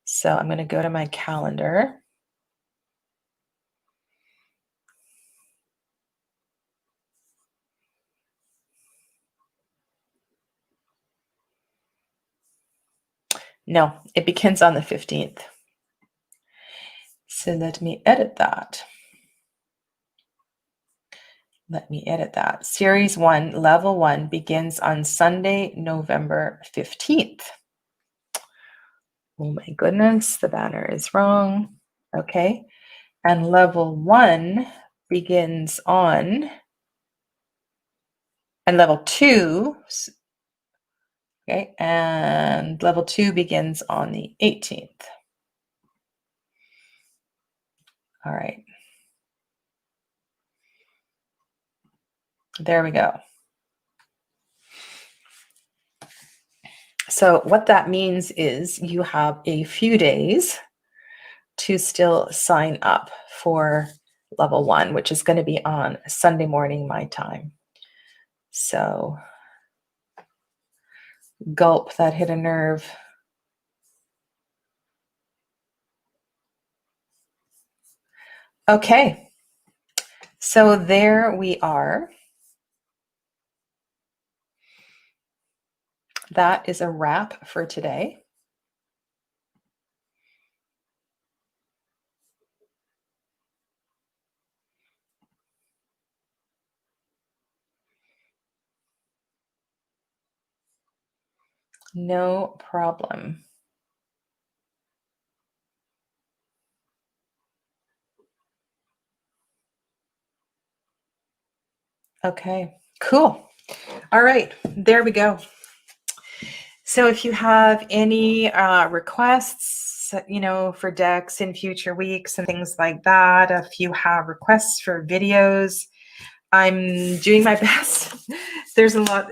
So I'm going to go to my calendar. No, it begins on the 15th. So let me edit that. Series 1, Level 1 begins on Sunday, November 15th. Oh my goodness, the banner is wrong. Okay. And Level 1 begins on, and Level 2, okay, and Level 2 begins on the 18th. All right. There we go. So what that means is you have a few days to still sign up for Level 1, which is going to be on Sunday morning, my time. So gulp that hit a nerve. Okay, so there we are. That is a wrap for today. No problem. Okay, cool. All right, there we go. So if you have any requests, for decks in future weeks and things like that, if you have requests for videos, I'm doing my best. There's a lot,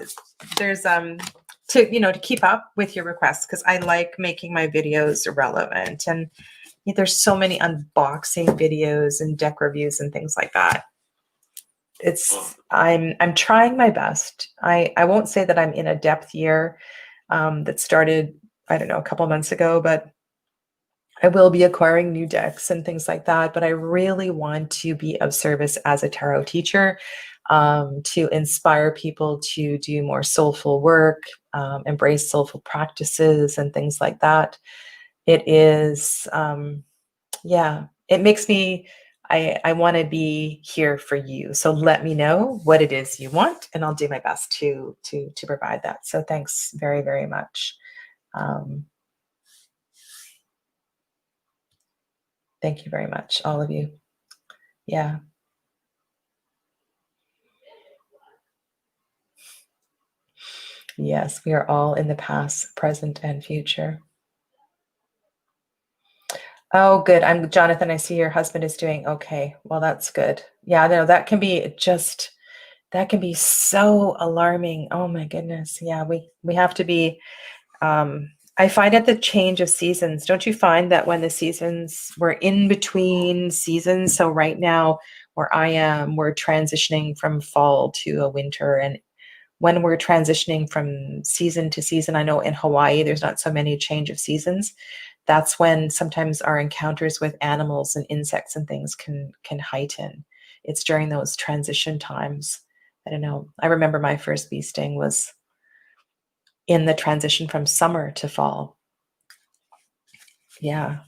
to keep up with your requests, because I like making my videos relevant. And there's so many unboxing videos and deck reviews and things like that. I'm trying my best. I won't say that I'm in a depth year that started, I don't know, a couple months ago, but I will be acquiring new decks and things like that. But I really want to be of service as a tarot teacher, to inspire people to do more soulful work, embrace soulful practices and things like that. It is, yeah, it makes me, I want to be here for you. So let me know what it is you want, and I'll do my best to provide that. So thanks very, very much. Thank you very much, all of you. Yeah. Yes, we are all in the past, present, and future. Oh, good. I'm Jonathan. I see your husband is doing okay. Well, that's good. Yeah, no, that can be so alarming. Oh my goodness. Yeah, we have to be. I find at the change of seasons, don't you find that when the seasons, we're in between seasons? So right now, where I am, we're transitioning from fall to a winter, and when we're transitioning from season to season, I know in Hawaii there's not so many change of seasons. That's when sometimes our encounters with animals and insects and things can heighten. It's during those transition times. I don't know. I remember my first bee sting was in the transition from summer to fall. Yeah.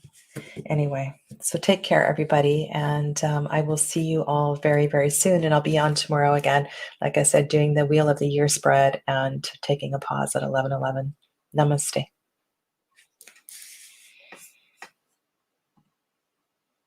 Anyway, so take care, everybody. And I will see you all very, very soon. And I'll be on tomorrow again, like I said, doing the Wheel of the Year spread and taking a pause at 11:11. Namaste.